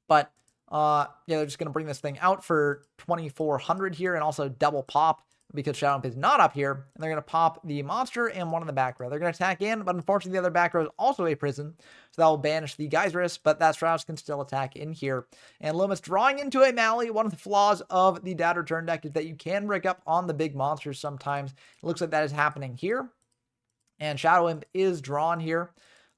[SPEAKER 1] But yeah, they're just going to bring this thing out for 2,400 here, and also double pop because Shadow Imp is not up here, and they're going to pop the monster and one in the back row. They're going to attack in, but unfortunately the other back row is also a prison, so that will banish the Geyserus, but that Stratos can still attack in here. And Loomis drawing into a Mally. One of the flaws of the Dad Return deck is that you can break up on the big monsters sometimes. It looks like that is happening here, and Shadow Imp is drawn here.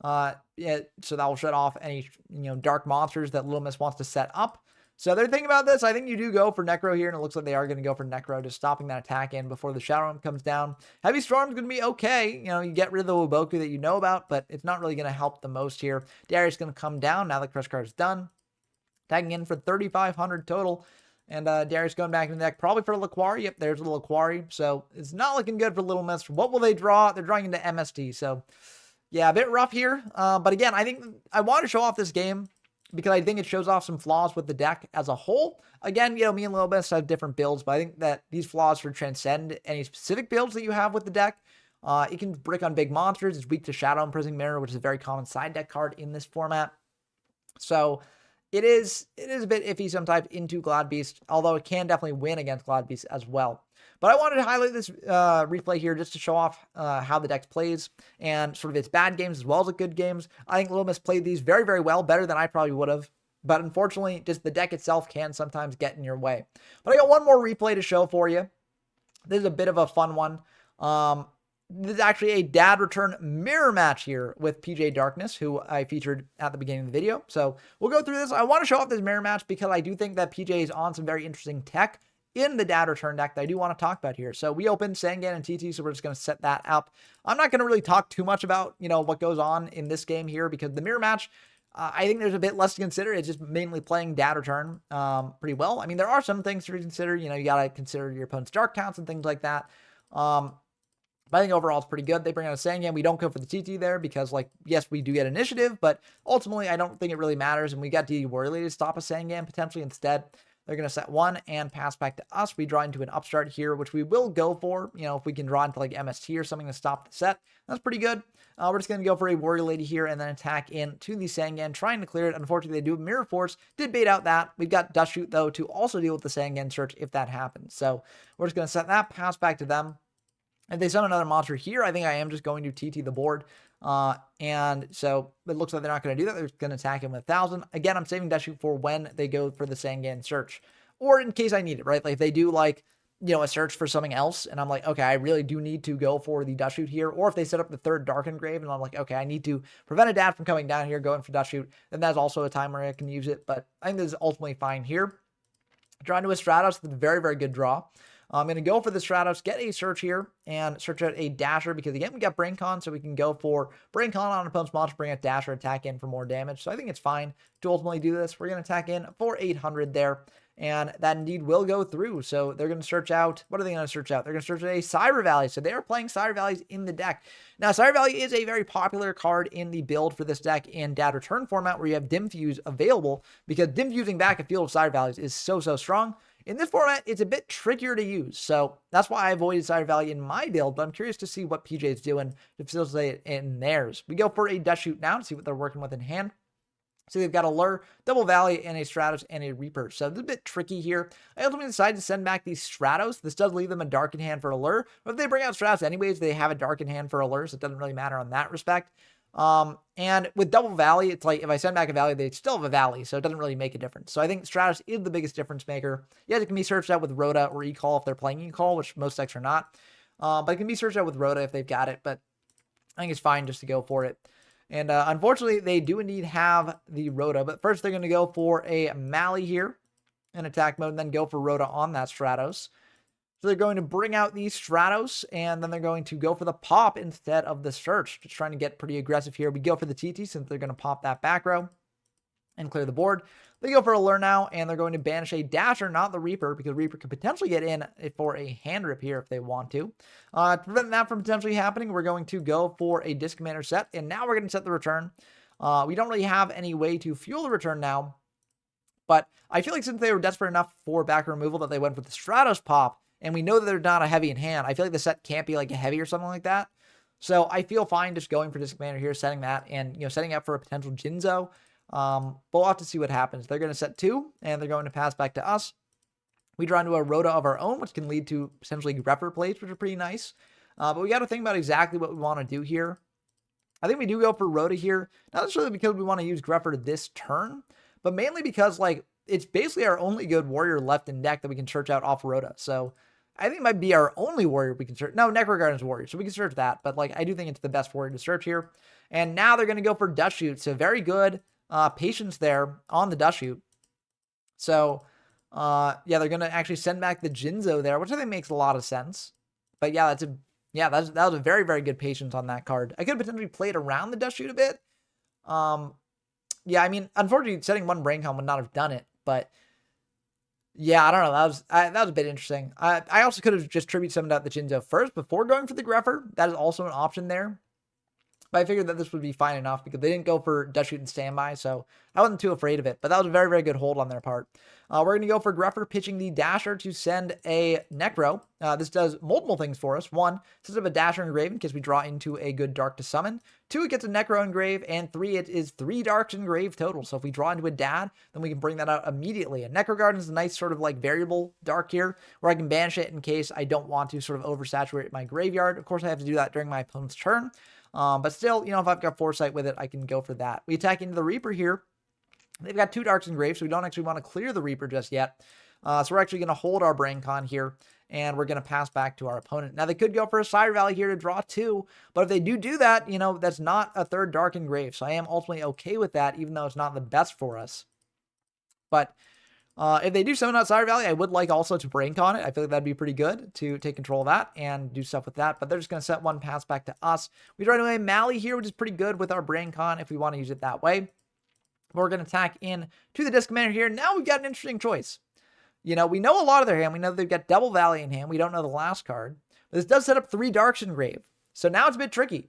[SPEAKER 1] Yeah, so that will shut off any, you know, dark monsters that Loomis wants to set up. So they're thinking about this. I think you do go for Necro here, and it looks like they are going to go for Necro, just stopping that attack in before the Shadow Imp comes down. Heavy Storm's going to be okay. You know, you get rid of the Woboku that you know about, but it's not really going to help the most here. Darius is going to come down now the Crush Card is done. Tagging in for 3,500 total. And Darius going back in the deck, probably for Laquari. Yep, there's a Laquari. So it's not looking good for Little Mist. What will they draw? They're drawing into MST. So yeah, a bit rough here. But again, I think I want to show off this game because I think it shows off some flaws with the deck as a whole. Again, you know, me and Little Mist have different builds, but I think that these flaws should transcend any specific builds that you have with the deck. It can brick on big monsters. It's weak to Shadow Imprisoning Mirror, which is a very common side deck card in this format. So it is a bit iffy sometimes into Glad Beast, although it can definitely win against Glad Beast as well. But I wanted to highlight this replay here just to show off how the deck plays and sort of its bad games as well as its good games. I think Little Mist played these very, very well, better than I probably would have. But unfortunately, just the deck itself can sometimes get in your way. But I got one more replay to show for you. This is a bit of a fun one. This is actually a Dad Return mirror match here with PJ Darkness, who I featured at the beginning of the video. So we'll go through this. I want to show off this mirror match because I do think that PJ is on some very interesting tech in the Dad Return deck that I do want to talk about here. So we opened Sangan and TT, so we're just going to set that up. I'm not going to really talk too much about, you know, what goes on in this game here because the mirror match, I think there's a bit less to consider. It's just mainly playing Dad Return pretty well. I mean, there are some things to consider. You know, you got to consider your opponent's dark counts and things like that. But I think overall it's pretty good. They bring out a Sangan. We don't go for the TT there because, like, yes, we do get initiative, but ultimately I don't think it really matters. And we got DD Warrior Lady to stop a Sangan potentially instead. They're going to set one and pass back to us. We draw into an upstart here, which we will go for. You know, if we can draw into like MST or something to stop the set, that's pretty good. We're just going to go for a Warrior Lady here and then attack into the Sangan, trying to clear it. Unfortunately, they do Mirror Force. Did bait out that. We've got Dust Shoot, though, to also deal with the Sangan search if that happens. So we're just going to set that, pass back to them. If they summon another monster here, I think I am just going to TT the board. And so it looks like they're not going to do that. They're going to attack him with 1,000. Again, I'm saving Dash Shoot for when they go for the Sangan search. Or in case I need it, right? Like if they do like a search for something else, and I'm like, okay, I really do need to go for the Dust Shoot here. Or if they set up the third Dark Engrave, and I'm like, okay, I need to prevent a dad from coming down here, going for Dust Shoot, then that's also a time where I can use it. But I think this is ultimately fine here. Draw into a Stratos with a very, very good draw. I'm going to go for the Stratos, get a search here, and search out a Dasher, because again, we got Brain Con, so we can go for Brain Con on opponent's monster, bring out Dasher, attack in for more damage. So I think it's fine to ultimately do this. We're going to attack in for 800 there, and that indeed will go through. So they're going to search out, what are they going to search out? They're going to search out a Cyber Valley. So they are playing Cyber Valleys in the deck. Now, Cyber Valley is a very popular card in the build for this deck in Dad Return format, where you have Dim Fuse available, because Dim Fusing back a field of Cyber Valleys is so strong. In this format, it's a bit trickier to use, so that's why I avoided Cyber Valley in my build, but I'm curious to see what PJ's doing to facilitate it in theirs. We go for a Dust Shoot now to see what they're working with in hand. So they've got a Lure, Double Valley, and a Stratos, and a Reaper. So this is a bit tricky here. I ultimately decided to send back these Stratos. This does leave them a Dark in hand for a Lure, but if they bring out Stratos anyways, they have a Dark in hand for a Lure, so it doesn't really matter on that respect. And with Double Valley, it's like if I send back a Valley, they still have a Valley, so it doesn't really make a difference. So I think Stratos is the biggest difference maker. Yes, it can be searched out with Rhoda or E-Call if they're playing E-Call, which most decks are not. But it can be searched out with Rhoda if they've got it, but I think it's fine just to go for it. And unfortunately, they do indeed have the Rhoda, but first they're going to go for a Mally here in attack mode, and then go for Rhoda on that Stratos. So they're going to bring out these Stratos, and then they're going to go for the pop instead of the search. Just trying to get pretty aggressive here. We go for the TT since they're going to pop that back row and clear the board. They go for a Lure now, and they're going to banish a Dasher, not the Reaper, because Reaper could potentially get in for a hand rip here if they want to. To prevent that from potentially happening, we're going to go for a Disc Commander set, and now we're going to set the return. We don't really have any way to fuel the return now, but I feel like since they were desperate enough for back removal that they went for the Stratos pop, and we know that they're not a heavy in hand, I feel like the set can't be like a heavy or something like that. So I feel fine just going for Disc Commander here, setting that, and setting up for a potential Jinzo. But we'll have to see what happens. They're going to set 2, and they're going to pass back to us. We draw into a Rhoda of our own, which can lead to potentially Grepper plays, which are pretty nice. But we got to think about exactly what we want to do here. I think we do go for Rhoda here, not necessarily because we want to use Grepper this turn, but mainly because, like, it's basically our only good warrior left in deck that we can search out off Rhoda. So I think it might be our only warrior we can search. No, Necrogarden's warrior, so we can search that. But, like, I do think it's the best warrior to search here. And now they're going to go for Dust Shoot. So very good patience there on the Dust Shoot. So, yeah, they're going to actually send back the Jinzo there, which I think makes a lot of sense. But, yeah, that was a very, very good patience on that card. I could have potentially played around the Dust Shoot a bit. Yeah, I mean, unfortunately, setting one Brain Con would not have done it. But yeah, I don't know. That was a bit interesting. I also could have just tribute summoned out the Jinzo first before going for the Grepper. That is also an option there. But I figured that this would be fine enough because they didn't go for Dust Shoot and Standby, so I wasn't too afraid of it. But that was a very, very good hold on their part. We're going to go for Grepper, pitching the Dasher to send a Necro. This does multiple things for us. 1, sets up a Dasher Engrave in case we draw into a good Dark to summon. 2, it gets a Necro Engrave. And 3, it is 3 Darks Engrave total. So if we draw into a Dad, then we can bring that out immediately. And Necrogarden is a nice sort of like variable Dark here, where I can banish it in case I don't want to sort of oversaturate my graveyard. Of course, I have to do that during my opponent's turn. But still, if I've got Foresight with it, I can go for that. We attack into the Reaper here. They've got 2 Darks Engraved, so we don't actually want to clear the Reaper just yet. So we're actually going to hold our Brain Con here, and we're going to pass back to our opponent. Now, they could go for a Cyber Valley here to draw 2, but if they do that, that's not a 3rd Dark Engraved. So I am ultimately okay with that, even though it's not the best for us. But if they do summon out Cyber Valley, I would like also to Brain Con it. I feel like that'd be pretty good to take control of that and do stuff with that. But they're just going to set 1 pass back to us. We draw into a Mally here, which is pretty good with our Brain Con if we want to use it that way. We're going to attack in to the Disc Commander here. Now we've got an interesting choice. We know a lot of their hand. We know they've got Double Valley in hand. We don't know the last card. But this does set up 3 Darks Engrave. So now it's a bit tricky.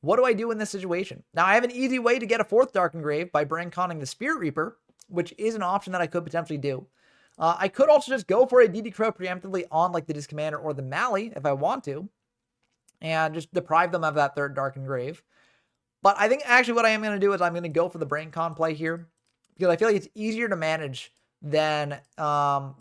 [SPEAKER 1] What do I do in this situation? Now, I have an easy way to get a 4th Dark Engrave by Brain Conning the Spirit Reaper, which is an option that I could potentially do. I could also just go for a DD Crow preemptively on like the Disc Commander or the Mally if I want to, and just deprive them of that 3rd Dark Engrave. But I think actually what I am going to do is I'm going to go for the Brain Con play here, because I feel like it's easier to manage than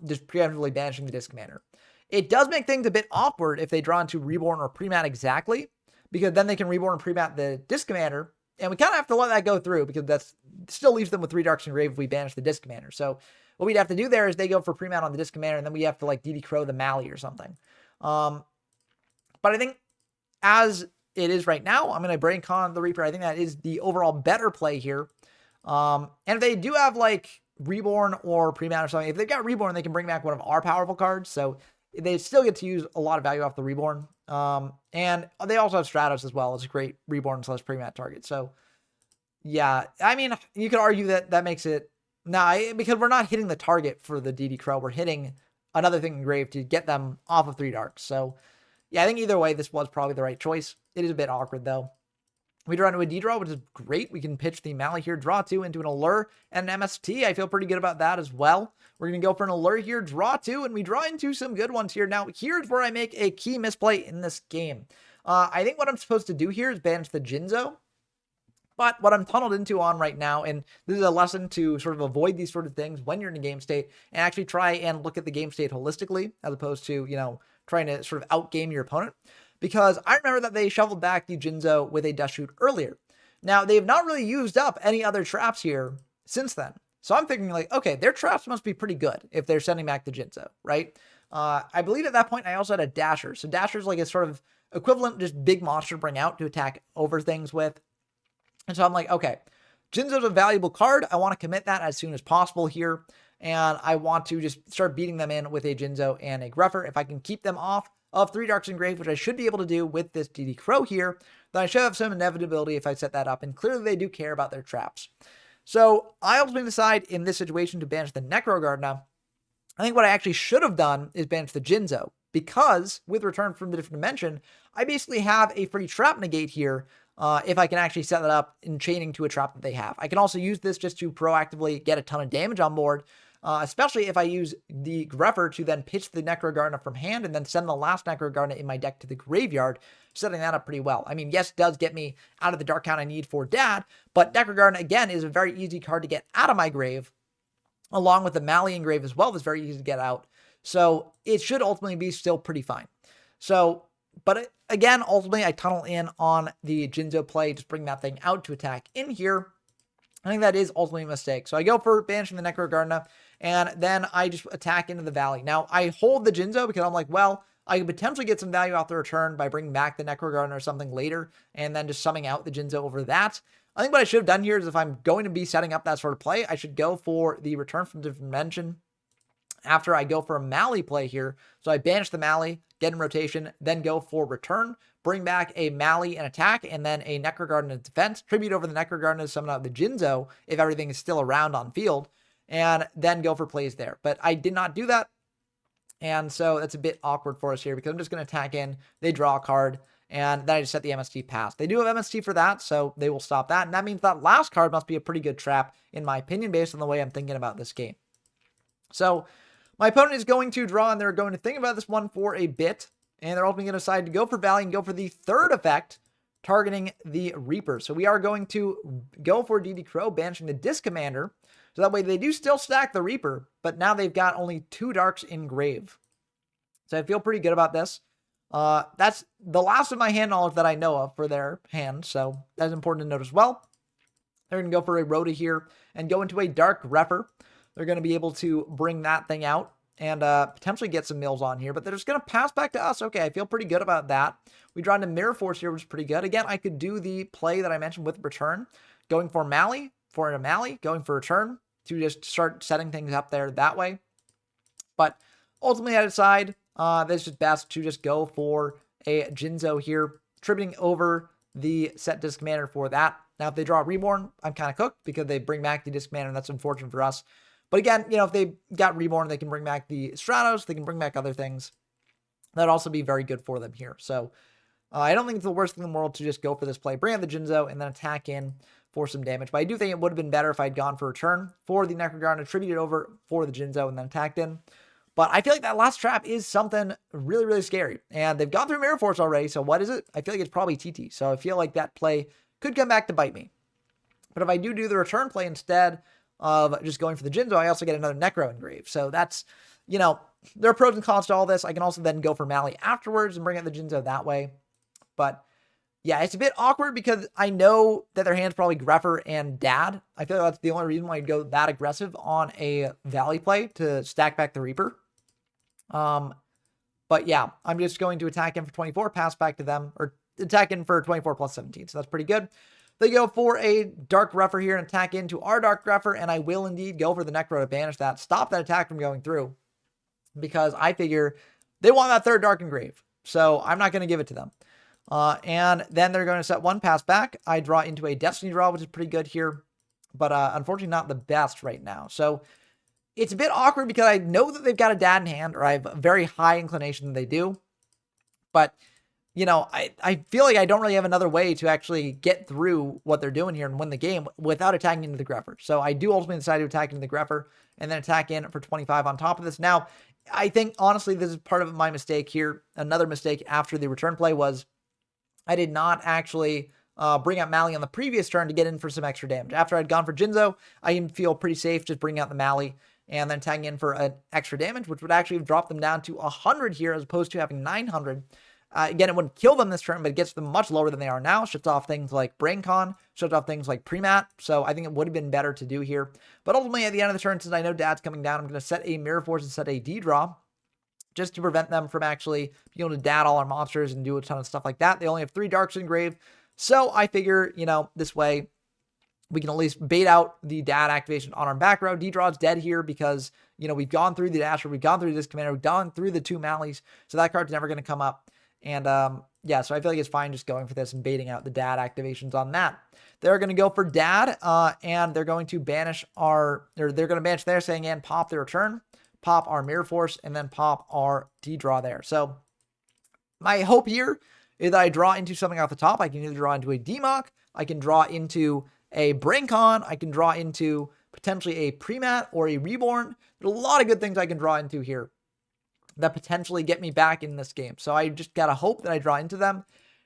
[SPEAKER 1] just preemptively banishing the Disc Commander. It does make things a bit awkward if they draw into Reborn or Premat exactly, because then they can Reborn and Premat the Disc Commander, And we kind of have to let that go through because that's still leaves them with 3 Darks Engrave if we banish the Disc Commander. So what we'd have to do there is they go for pre-mount on the Disc Commander, and then we have to like DD Crow the Mali or something. But I think as it is right now, I'm going to Brain Con the Reaper. I think that is the overall better play here. And if they do have like Reborn or pre-mount or something, if they've got Reborn, they can bring back one of our powerful cards. So they still get to use a lot of value off the Reborn. And they also have Stratos as well as a great Reborn / pre-mount target. So yeah, I mean, you could argue that that makes it because we're not hitting the target for the DD Crow. We're hitting another thing engraved to get them off of 3 darks. So yeah, I think either way, this was probably the right choice. It is a bit awkward though. We draw into a D-draw, which is great. We can pitch the Mali here, draw 2 into an Allure and an MST. I feel pretty good about that as well. We're going to go for an Allure here, draw 2, and we draw into some good ones here. Now, here's where I make a key misplay in this game. I think what I'm supposed to do here is banish the Jinzo. But what I'm tunneled into on right now, and this is a lesson to sort of avoid these sort of things when you're in a game state and actually try and look at the game state holistically as opposed to, trying to sort of outgame your opponent. Because I remember that they shoveled back the Jinzo with a Dust Shoot earlier. Now, they have not really used up any other traps here since then. So I'm thinking like, okay, their traps must be pretty good if they're sending back the Jinzo, right? I believe at that point I also had a Dasher. So Dasher's like a sort of equivalent, just big monster to bring out to attack over things with. And so I'm like, okay, Jinzo's a valuable card. I want to commit that as soon as possible here. And I want to just start beating them in with a Jinzo and a Gruffer. If I can keep them off of 3 Darks Engraved, which I should be able to do with this DD Crow here, then I should have some inevitability if I set that up. And clearly they do care about their traps. So I ultimately decide in this situation to banish the Necro Gardener. I think what I actually should have done is banish the Jinzo, because with Return from the Different Dimension, I basically have a free trap negate here if I can actually set that up in chaining to a trap that they have. I can also use this just to proactively get a ton of damage on board, especially if I use the Gruffer to then pitch the Necro Gardener from hand and then send the last Necro Gardener in my deck to the graveyard, setting that up pretty well. I mean, yes, it does get me out of the dark count I need for Dad, but Necro Gardener, again, is a very easy card to get out of my grave, along with the Mali Engrave as well. That's very easy to get out. So it should ultimately be still pretty fine. So, but again, ultimately, I tunnel in on the Jinzo play, just bring that thing out to attack in here. I think that is ultimately a mistake. So I go for banishing the Necro Gardener, and then I just attack into the Valley. Now, I hold the Jinzo because I'm like, well, I could potentially get some value off the return by bringing back the Necro Gardener or something later, and then just summing out the Jinzo over that. I think what I should have done here is if I'm going to be setting up that sort of play, I should go for the Return from Different Dimension after I go for a Mali play here. So I banish the Mali, get in rotation, then go for Return, bring back a Mali and attack, and then a Necro Gardener in defense, tribute over the Necro Gardener to summon out the Jinzo if everything is still around on field, and then go for plays there. But I did not do that, and so that's a bit awkward for us here because I'm just going to attack in, they draw a card, and then I just set the MST pass. They do have MST for that, so they will stop that, and that means that last card must be a pretty good trap, in my opinion, based on the way I'm thinking about this game. So my opponent is going to draw, and they're going to think about this one for a bit, and they're ultimately going to decide to go for Valley and go for the third effect, targeting the Reaper. So we are going to go for DD Crow, banishing the Disc Commander, so that way they do still stack the Reaper, but now they've got only 2 Darks in grave. So I feel pretty good about this. That's the last of my hand knowledge that I know of for their hand, so that's important to note as well. They're going to go for a Rhoda here and go into a Dark Greffer. They're going to be able to bring that thing out and potentially get some mills on here, but they're just going to pass back to us. Okay, I feel pretty good about that. We draw into Mirror Force here, which is pretty good. Again, I could do the play that I mentioned with Return, going for Mali, going for Return to just start setting things up there that way. But ultimately, I decide that it's just best to just go for a Jinzo here, tributing over the set Disc Commander for that. Now, if they draw Reborn, I'm kind of cooked because they bring back the Disc Commander, and that's unfortunate for us. But again, if they got Reborn, they can bring back the Stratos, they can bring back other things. That'd also be very good for them here. So I don't think it's the worst thing in the world to just go for this play, bring out the Jinzo, and then attack in for some damage. But I do think it would have been better if I'd gone for Return for the Necro Gardener, tributed over for the Jinzo, and then attacked in. But I feel like that last trap is something really, really scary. And they've gone through Mirror Force already, so what is it? I feel like it's probably TT. So I feel like that play could come back to bite me. But if I do the Return play instead of just going for the Jinzo, I also get another Necro Engrave. So that's, there are pros and cons to all this. I can also then go for Mali afterwards and bring out the Jinzo that way. But Yeah, it's a bit awkward because I know that their hand's probably Greffer and Dad. I feel like that's the only reason why I'd go that aggressive on a Valley play to stack back the Reaper. But yeah, I'm just going to attack in for 24, pass back to them, or attack in for 24 plus 17. So that's pretty good. They go for a Dark Greffer here and attack into our Dark Greffer, and I will indeed go for the Necro to banish that, stop that attack from going through, because I figure they want that third Dark Engrave. So I'm not going to give it to them. And then they're going to set one pass back. I draw into a Destiny draw, which is pretty good here, but unfortunately not the best right now. So it's a bit awkward because I know that they've got a Dad in hand, or I have a very high inclination that they do. But, you know, I feel like I don't really have another way to actually get through what they're doing here and win the game without attacking into the Greffer. So I do ultimately decide to attack into the Greffer and then attack in for 25 on top of this. Now, I think, honestly, this is part of my mistake here. Another mistake after the return play was I did not actually bring out Mali on the previous turn to get in for some extra damage. After I'd gone for Jinzo, I didn't feel pretty safe just bringing out the Mali and then tagging in for an extra damage, which would actually have dropped them down to 100 here as opposed to having 900. Again, it wouldn't kill them this turn, but it gets them much lower than they are now. Shuts off things like Brain Con, shuts off things like Premat. So I think it would have been better to do here. But ultimately, at the end of the turn, since I know Dad's coming down, I'm going to set a Mirror Force and set a D-Draw, just to prevent them from actually being able to dad all our monsters and do a ton of stuff like that. They only have 3 Darks engraved. So I figure, you know, this way we can at least bait out the dad activation on our back row. D-Draw's dead here because, you know, we've gone through the Dasher, we've gone through this commander, we've gone through the 2 Malis. So that card's never going to come up. And yeah, so I feel like it's fine just going for this and baiting out the dad activations on that. They're going to go for dad and they're going to banish they're going to banish their saying and pop their return, pop our Mirror Force, and then pop our D-Draw there. So my hope here is that I draw into something off the top. I can either draw into a D-Mock, I can draw into a Braincon, I can draw into potentially a Premat or a Reborn. There's a lot of good things I can draw into here that potentially get me back in this game. So I just gotta hope that I draw into them.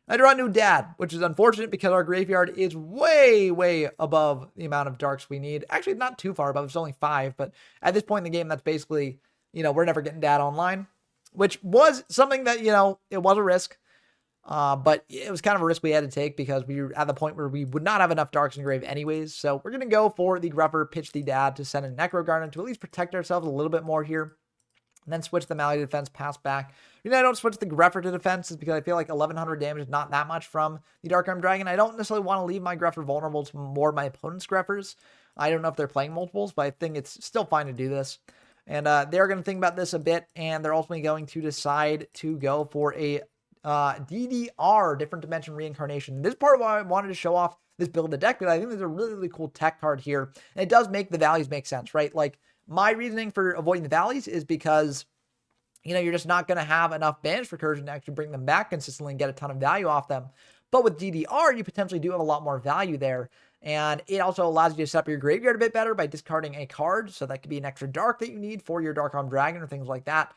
[SPEAKER 1] I draw a new Dad, which is unfortunate because our graveyard is way, way above the amount of darks we need. Actually, not too far above. It's only 5, but at this point in the game, that's basically, you know, we're never getting Dad online, which was something that, you know, it was a risk. But it was kind of a risk we had to take because we were at the point where we would not have enough darks engraved anyways. So we're going to go for the Greffer, pitch the Dad to send a Necro Garden to at least protect ourselves a little bit more here. And then switch the Mali to defense, pass back. The reason I don't switch the Greffer to defense is because I feel like 1100 damage is not that much from the Dark Arm Dragon. I don't necessarily want to leave my Greffer vulnerable to more of my opponent's Greffers. I don't know if they're playing multiples, but I think it's still fine to do this. And they're going to think about this a bit, and they're ultimately going to decide to go for a DDR, Different Dimension Reincarnation. This is part of why I wanted to show off this build of the deck, because I think there's a really, really cool tech card here. And it does make the values make sense, right? Like, my reasoning for avoiding the valleys is because, you know, you're just not going to have enough banish recursion to actually bring them back consistently and get a ton of value off them. But with DDR, you potentially do have a lot more value there. And it also allows you to set up your graveyard a bit better by discarding a card. So that could be an extra dark that you need for your Dark Arm Dragon or things like that.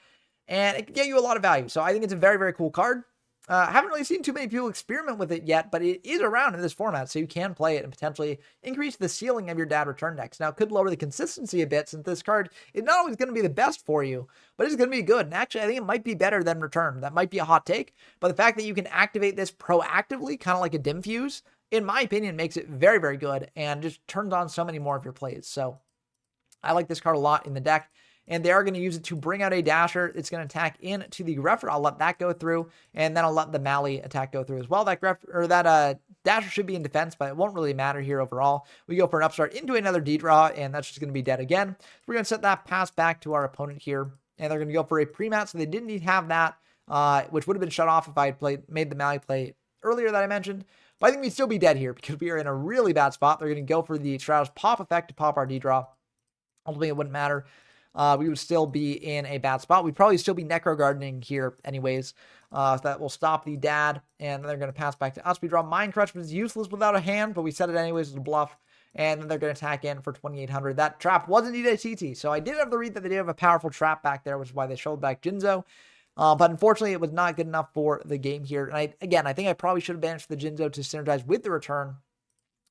[SPEAKER 1] And it can get you a lot of value. So I think it's a very, very cool card. Haven't really seen too many people experiment with it yet, but it is around in this format, so you can play it and potentially increase the ceiling of your Dad return decks. Now, it could lower the consistency a bit, since this card is not always going to be the best for you, but it's going to be good. And actually, I think it might be better than return. That might be a hot take, but the fact that you can activate this proactively, kind of like a Dim Fuse, in my opinion, makes it very, very good and just turns on so many more of your plays. So I like this card a lot in the deck. And they are going to use it to bring out a Dasher. It's going to attack into the Greffer. I'll let that go through, and then I'll let the Mali attack go through as well. That Dasher should be in defense, but it won't really matter here overall. We go for an upstart into another D-Draw, and that's just going to be dead again. So we're going to set that pass back to our opponent here, and they're going to go for a Premat, so they didn't need to have that, which would have been shut off if I had made the Mali play earlier that I mentioned. But I think we'd still be dead here because we are in a really bad spot. They're going to go for the Shroud's Pop effect to pop our D-Draw. Ultimately, it wouldn't matter. We would still be in a bad spot. We'd probably still be Necro Gardening here anyways. So that will stop the Dad, and then they're going to pass back to us. We draw Mind Crush, which is useless without a hand, but we set it anyways as a bluff. And then they're going to attack in for 2,800. That trap was indeed a TT, so I did have the read that they did have a powerful trap back there, which is why they showed back Jinzo. But unfortunately, it was not good enough for the game here. And I think I probably should have banished the Jinzo to synergize with the return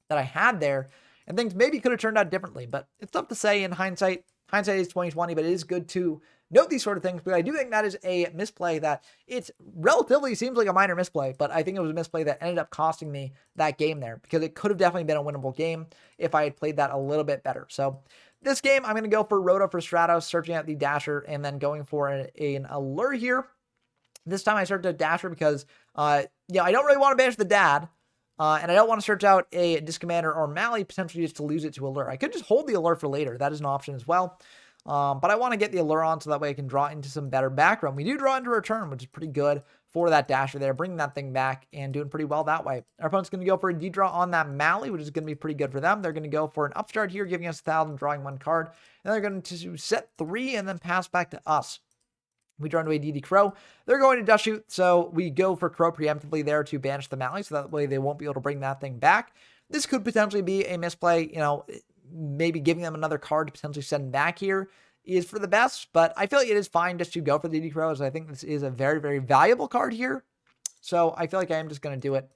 [SPEAKER 1] that I had there. And things maybe could have turned out differently, but it's tough to say in hindsight. Hindsight is 2020, but it is good to note these sort of things, but I do think that is a misplay that it's relatively seems like a minor misplay, but I think it was a misplay that ended up costing me that game there because it could have definitely been a winnable game if I had played that a little bit better. So this game, I'm going to go for Rhoda for Stratos, searching out the Dasher, and then going for an Allure here. This time I searched out Dasher because, I don't really want to banish the Dad, and I don't want to search out a Disc Commander or Mally, potentially just to lose it to Allure. I could just hold the Allure for later. That is an option as well. But I want to get the Allure on so that way I can draw into some better background. We do draw into return, which is pretty good for that Dasher there, bringing that thing back and doing pretty well that way. Our opponent's going to go for a D-draw on that Mally, which is going to be pretty good for them. They're going to go for an upstart here, giving us 1,000, drawing 1 card. And they're going to set 3 and then pass back to us. We draw into a DD Crow. They're going to Dust Shoot, so we go for Crow preemptively there to banish the Mally, so that way they won't be able to bring that thing back. This could potentially be a misplay, maybe giving them another card to potentially send back here is for the best, but I feel like it is fine just to go for the DD Crow, as I think this is a very, very valuable card here. So I feel like I am just going to do it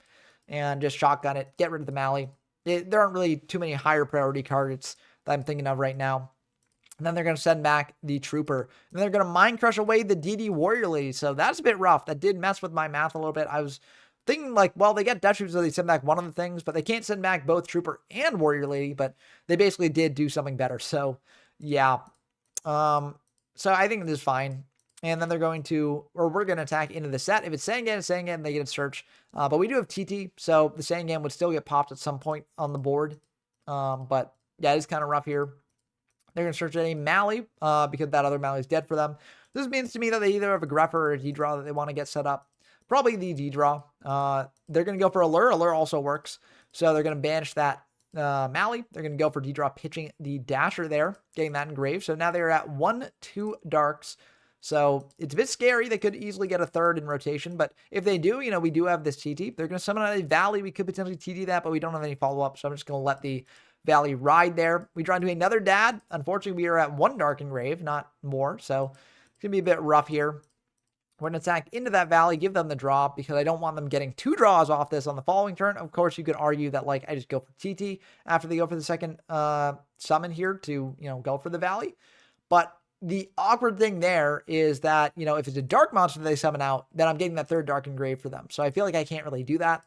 [SPEAKER 1] and just shotgun it, get rid of the Mally. There aren't really too many higher priority cards that I'm thinking of right now. And then they're going to send back the Trooper. And they're going to Mind Crush away the DD Warrior Lady. So that's a bit rough. That did mess with my math a little bit. I was thinking like, well, they get Dutch Troops, so they send back one of the things, but they can't send back both Trooper and Warrior Lady. But they basically did do something better. So yeah. So I think this is fine. And then they're going to, or we're going to attack into the set. If it's Sangan, it's Sangan, they get a search. But we do have TT, so the Sangan would still get popped at some point on the board. But yeah, it's kind of rough here. They're going to search a Mally, because that other Mally is dead for them. This means to me that they either have a Grepher or a D-Draw that they want to get set up. Probably the D-Draw. They're going to go for Allure. Allure also works. So they're going to banish that Mally. They're going to go for D-Draw, pitching the Dasher there, getting that engraved. So now they're at 1-2 darks. So it's a bit scary. They could easily get a third in rotation, but if they do, we do have this TT. They're going to summon out a Valley. We could potentially TT that, but we don't have any follow-up, so I'm just going to let the Valley ride there. We draw into another Dad. Unfortunately, we are at 1 dark engrave, not more, so it's going to be a bit rough here. We're going to attack into that Valley, give them the draw, because I don't want them getting 2 draws off this on the following turn. Of course, you could argue that, I just go for TT after they go for the second summon here to, go for the Valley. But the awkward thing there is that, if it's a dark monster that they summon out, then I'm getting that 3rd dark engrave for them. So I feel like I can't really do that.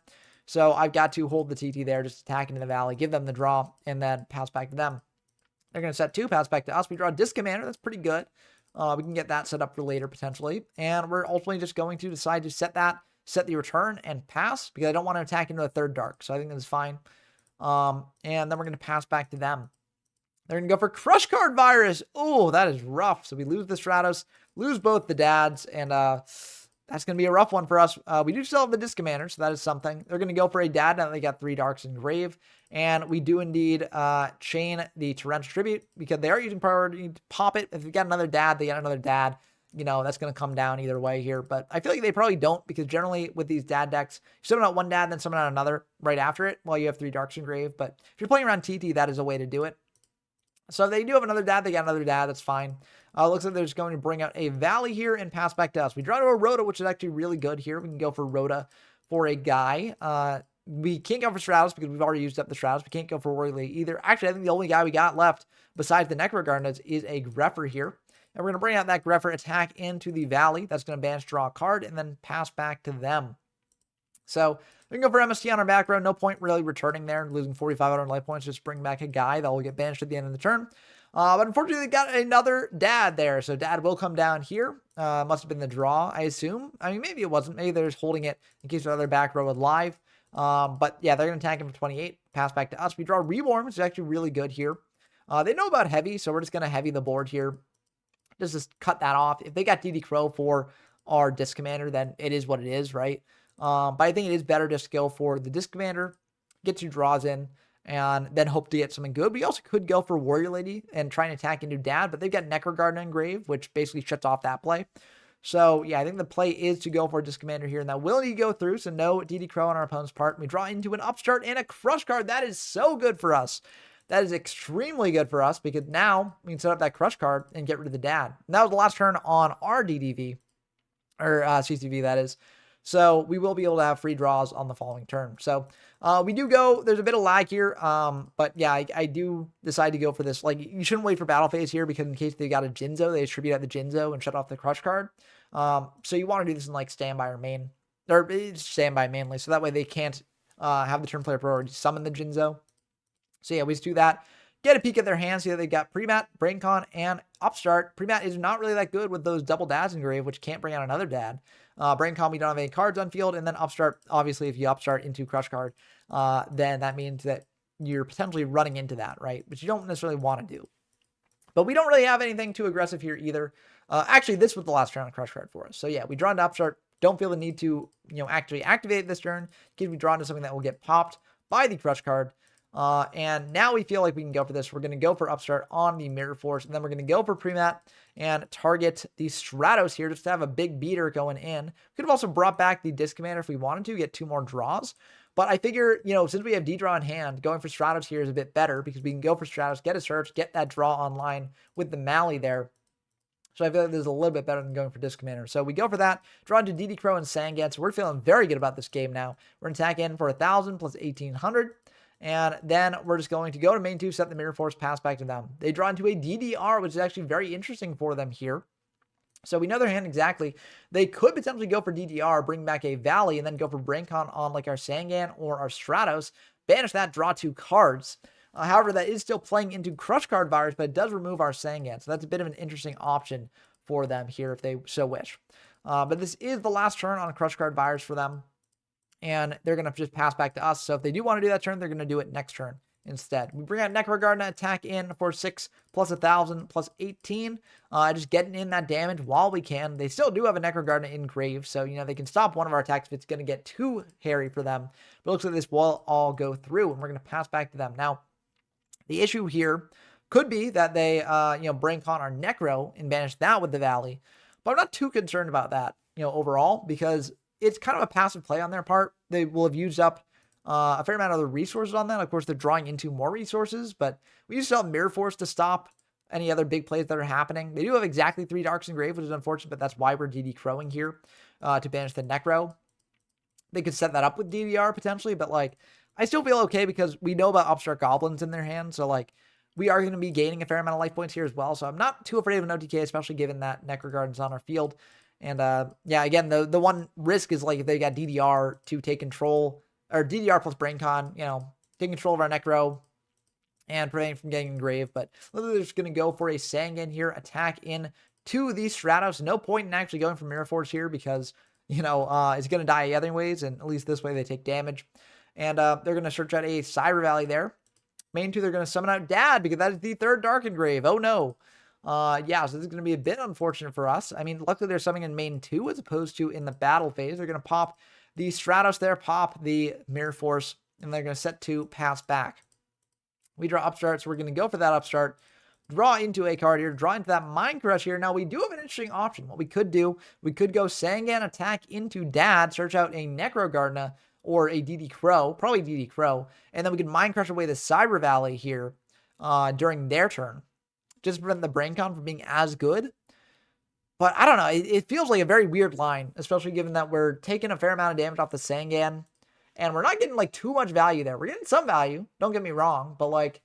[SPEAKER 1] So I've got to hold the TT there, just attack into the Valley, give them the draw, and then pass back to them. They're going to set 2, pass back to us. We draw a Disc Commander. That's pretty good. We can get that set up for later, potentially. And we're ultimately just going to decide to set the return, and pass, because I don't want to attack into a 3rd dark. So I think that's fine. And then we're going to pass back to them. They're going to go for Crush Card Virus. Oh, that is rough. So we lose the Stratos, lose both the Dads, and that's going to be a rough one for us. We do still have the Disc Commander, so that is something. They're going to go for a Dad now that they got 3 darks engrave. And we do indeed chain the Torrential Tribute, because they are using priority to pop it. If they got another Dad, they got another Dad. That's going to come down either way here. But I feel like they probably don't, because generally with these Dad decks, you summon out 1 Dad, then summon out another right after it while you have 3 darks engrave. But if you're playing around TT, that is a way to do it. So if they do have another Dad, they got another Dad, that's fine. Looks like they're just going to bring out a Valley here and pass back to us. We draw to a Rhoda, which is actually really good here. We can go for Rhoda for a guy. We can't go for Stratos because we've already used up the Stratos. We can't go for Warrior Lady either. Actually, I think the only guy we got left besides the Necrogardens is a Grepher here. And we're going to bring out that Grepher, attack into the Valley. That's going to banish, draw a card, and then pass back to them. So we can go for MST on our back row. No point really returning there and losing 4,500 life points. Just bring back a guy that will get banished at the end of the turn. But unfortunately, they got another Dad there. So Dad will come down here. Must have been the draw, I assume. I mean, maybe it wasn't. Maybe they're just holding it in case the other back row would live. But yeah, they're going to attack him for 28. Pass back to us. We draw Reborn, which is actually really good here. They know about heavy, so we're just going to heavy the board here. Just cut that off. If they got DD Crow for our Disc Commander, then it is what it is, right? But I think it is better just to go for the Disc Commander, get 2 draws in, and then hope to get something good. We also could go for Warrior Lady and try and attack into Dad, but they've got Necrogarden engraved, which basically shuts off that play. So yeah, I think the play is to go for a Disc Commander here, and that will need to go through, so no DD Crow on our opponent's part. We draw into an Upstart and a Crush card. That is so good for us. That is extremely good for us, because now we can set up that Crush card and get rid of the Dad. And that was the last turn on our DDV, or CCV, that is. So we will be able to have free draws on the following turn. So we do go, there's a bit of lag here. But yeah, I do decide to go for this. Like, you shouldn't wait for battle phase here, because in case they got a Jinzo, they tribute out the Jinzo and shut off the crush card. So you want to do this in like standby or main, or standby mainly. So that way they can't have the turn player priority summon the Jinzo. So yeah, we just do that. Get a peek at their hands. See that they got Premat, Braincon, and Upstart. Premat is not really that good with those double dads in grave, which can't bring out another dad. Braincon, we don't have any cards on field. And then Upstart, obviously, if you Upstart into Crush card, then that means that you're potentially running into that, right? Which you don't necessarily want to do. But we don't really have anything too aggressive here either. Actually, this was the last turn on Crush card for us. So yeah, we draw into Upstart. Don't feel the need to, actually activate this turn. Because we draw into something that will get popped by the Crush card. And now we feel like we can go for this. We're going to go for Upstart on the Mirror Force, and then we're going to go for Premat and target the Stratos here just to have a big beater going in. We could have also brought back the Disc Commander if we wanted to, get 2 more draws. But I figure, since we have D-Draw in hand, going for Stratos here is a bit better, because we can go for Stratos, get a search, get that draw online with the Mally there. So I feel like this is a little bit better than going for Disc Commander. So we go for that, draw into DD Crow and Sangan. So we're feeling very good about this game now. We're going to attack in for 1,000 plus 1,800. And then we're just going to go to main 2, set the Mirror Force, pass back to them. They draw into a DDR, which is actually very interesting for them here. So we know their hand exactly. They could potentially go for DDR, bring back a Valley, and then go for Braincon on like our Sangan or our Stratos. Banish that, draw 2 cards. However, that is still playing into Crush Card Virus, but it does remove our Sangan. So that's a bit of an interesting option for them here if they so wish. But this is the last turn on Crush Card Virus for them. And they're going to just pass back to us. So if they do want to do that turn, they're going to do it next turn instead. We bring out Necrogardna, attack in for 6 plus 1,000 plus 18. Just getting in that damage while we can. They still do have a Necrogardna in grave, so they can stop one of our attacks if it's going to get too hairy for them. But it looks like this will all go through, and we're going to pass back to them. Now, the issue here could be that they Braincon our Necro and banish that with the Valley. But I'm not too concerned about that, overall, because it's kind of a passive play on their part. They will have used up a fair amount of the resources on that. Of course, they're drawing into more resources, but we used to have Mirror Force to stop any other big plays that are happening. They do have exactly 3 Darks in grave, which is unfortunate, but that's why we're DD Crowing here to banish the Necro. They could set that up with DDR potentially, but I still feel okay because we know about Upstart Goblins in their hand, so we are going to be gaining a fair amount of life points here as well. So I'm not too afraid of an OTK, especially given that Necrogarden's on our field. And yeah, again, the one risk is if they got DDR to take control, or DDR plus Braincon, take control of our Necro and prevent from getting engraved. But literally they're just going to go for a Sangan here, attack in to the Stratos. No point in actually going for Mirror Force here because, it's going to die anyways, and at least this way they take damage. And they're going to search out a Cyber Valley there. Main 2, they're going to summon out Dad because that is the 3rd Dark Engrave. Oh no. Yeah, so this is going to be a bit unfortunate for us. I mean, luckily they're summoning in main 2 as opposed to in the battle phase. They're going to pop the Stratos there, pop the Mirror Force, and they're going to set to pass back. We draw Upstart, so we're going to go for that Upstart. Draw into a card here, draw into that Mind Crush here. Now, we do have an interesting option. What we could do, we could go Sangan, attack into Dad, search out a Necrogardna or a DD Crow, probably DD Crow, and then we can Mind Crush away the Cyber Valley here during their turn. Just to prevent the Braincon from being as good. But I don't know. It feels like a very weird line, especially given that we're taking a fair amount of damage off the Sangan. And we're not getting too much value there. We're getting some value. Don't get me wrong. But it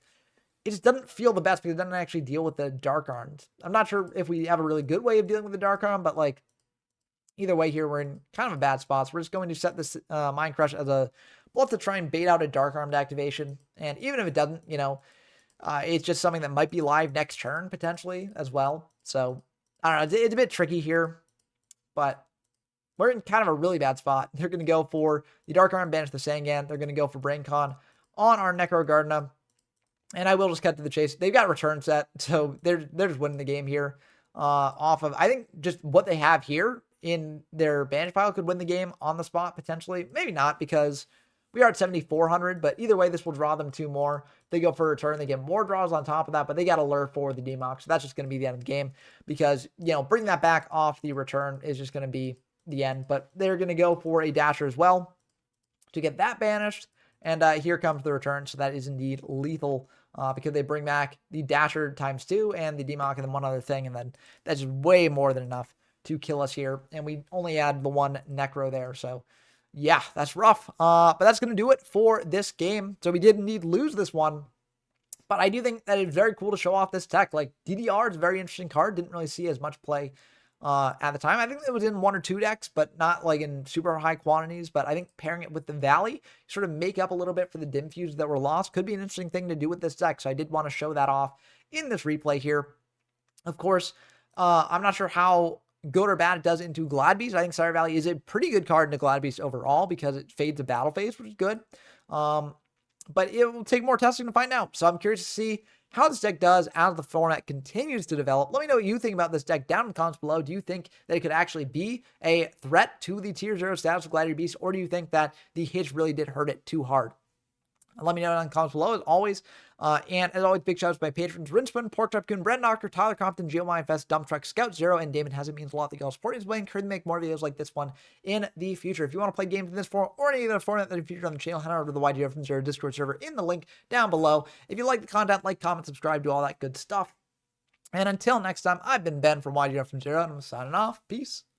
[SPEAKER 1] just doesn't feel the best because it doesn't actually deal with the Dark Arms. I'm not sure if we have a really good way of dealing with the Dark Arm. But either way here, we're in kind of a bad spot. So we're just going to set this Mind Crush as we'll have to try and bait out a Dark Armed activation. And even if it doesn't, it's just something that might be live next turn, potentially, as well. So, I don't know. It's a bit tricky here. But we're in kind of a really bad spot. They're going to go for the Dark Arm, banish the Sangan. They're going to go for Braincon on our Necrogardna. And I will just cut to the chase. They've got return set, so they're just winning the game here. Off of, I think, just what they have here in their banish pile could win the game on the spot, potentially. Maybe not, because we are at 7,400, but either way, this will draw them 2 more. They go for a return, they get more draws on top of that, but they got to lure for the Demox. So that's just going to be the end of the game because, bring that back off the return is just going to be the end. But they're going to go for a Dasher as well to get that banished. And here comes the return. So that is indeed lethal because they bring back the Dasher ×2 and the Demox and then one other thing. And then that's way more than enough to kill us here. And we only had the one Necro there. So yeah, that's rough. But that's going to do it for this game. So we did indeed lose this one. But I do think that it's very cool to show off this tech. Like, DDR is a very interesting card. Didn't really see as much play at the time. I think it was in 1 or 2 decks, but not like in super high quantities. But I think pairing it with the Valley, sort of make up a little bit for the Dim Fuse that were lost, could be an interesting thing to do with this deck. So I did want to show that off in this replay here. Of course, I'm not sure how good or bad it does into Glad Beast. I think Sire Valley is a pretty good card into Glad Beast overall because it fades a battle phase, which is good. But it will take more testing to find out. So I'm curious to see how this deck does as the format continues to develop. Let me know what you think about this deck down in the comments below. Do you think that it could actually be a threat to the tier 0 status of Gladiator Beast, or do you think that the hits really did hurt it too hard? Let me know in the comments below, as always. And as always, big shout outs to my patrons: Rinspun, Pork Chop Coon, Brent Knocker, Tyler Compton, GeoMindFest, Dump Truck, Scout Zero, and David Has. It means a lot that y'all support us. Encourage to make more videos like this one in the future. If you want to play games in this form or any other format that are featured on the channel, head over to the YGO from Zero Discord server in the link down below. If you like the content, like, comment, subscribe, do all that good stuff. And until next time, I've been Ben from YGO from Zero, and I'm signing off. Peace.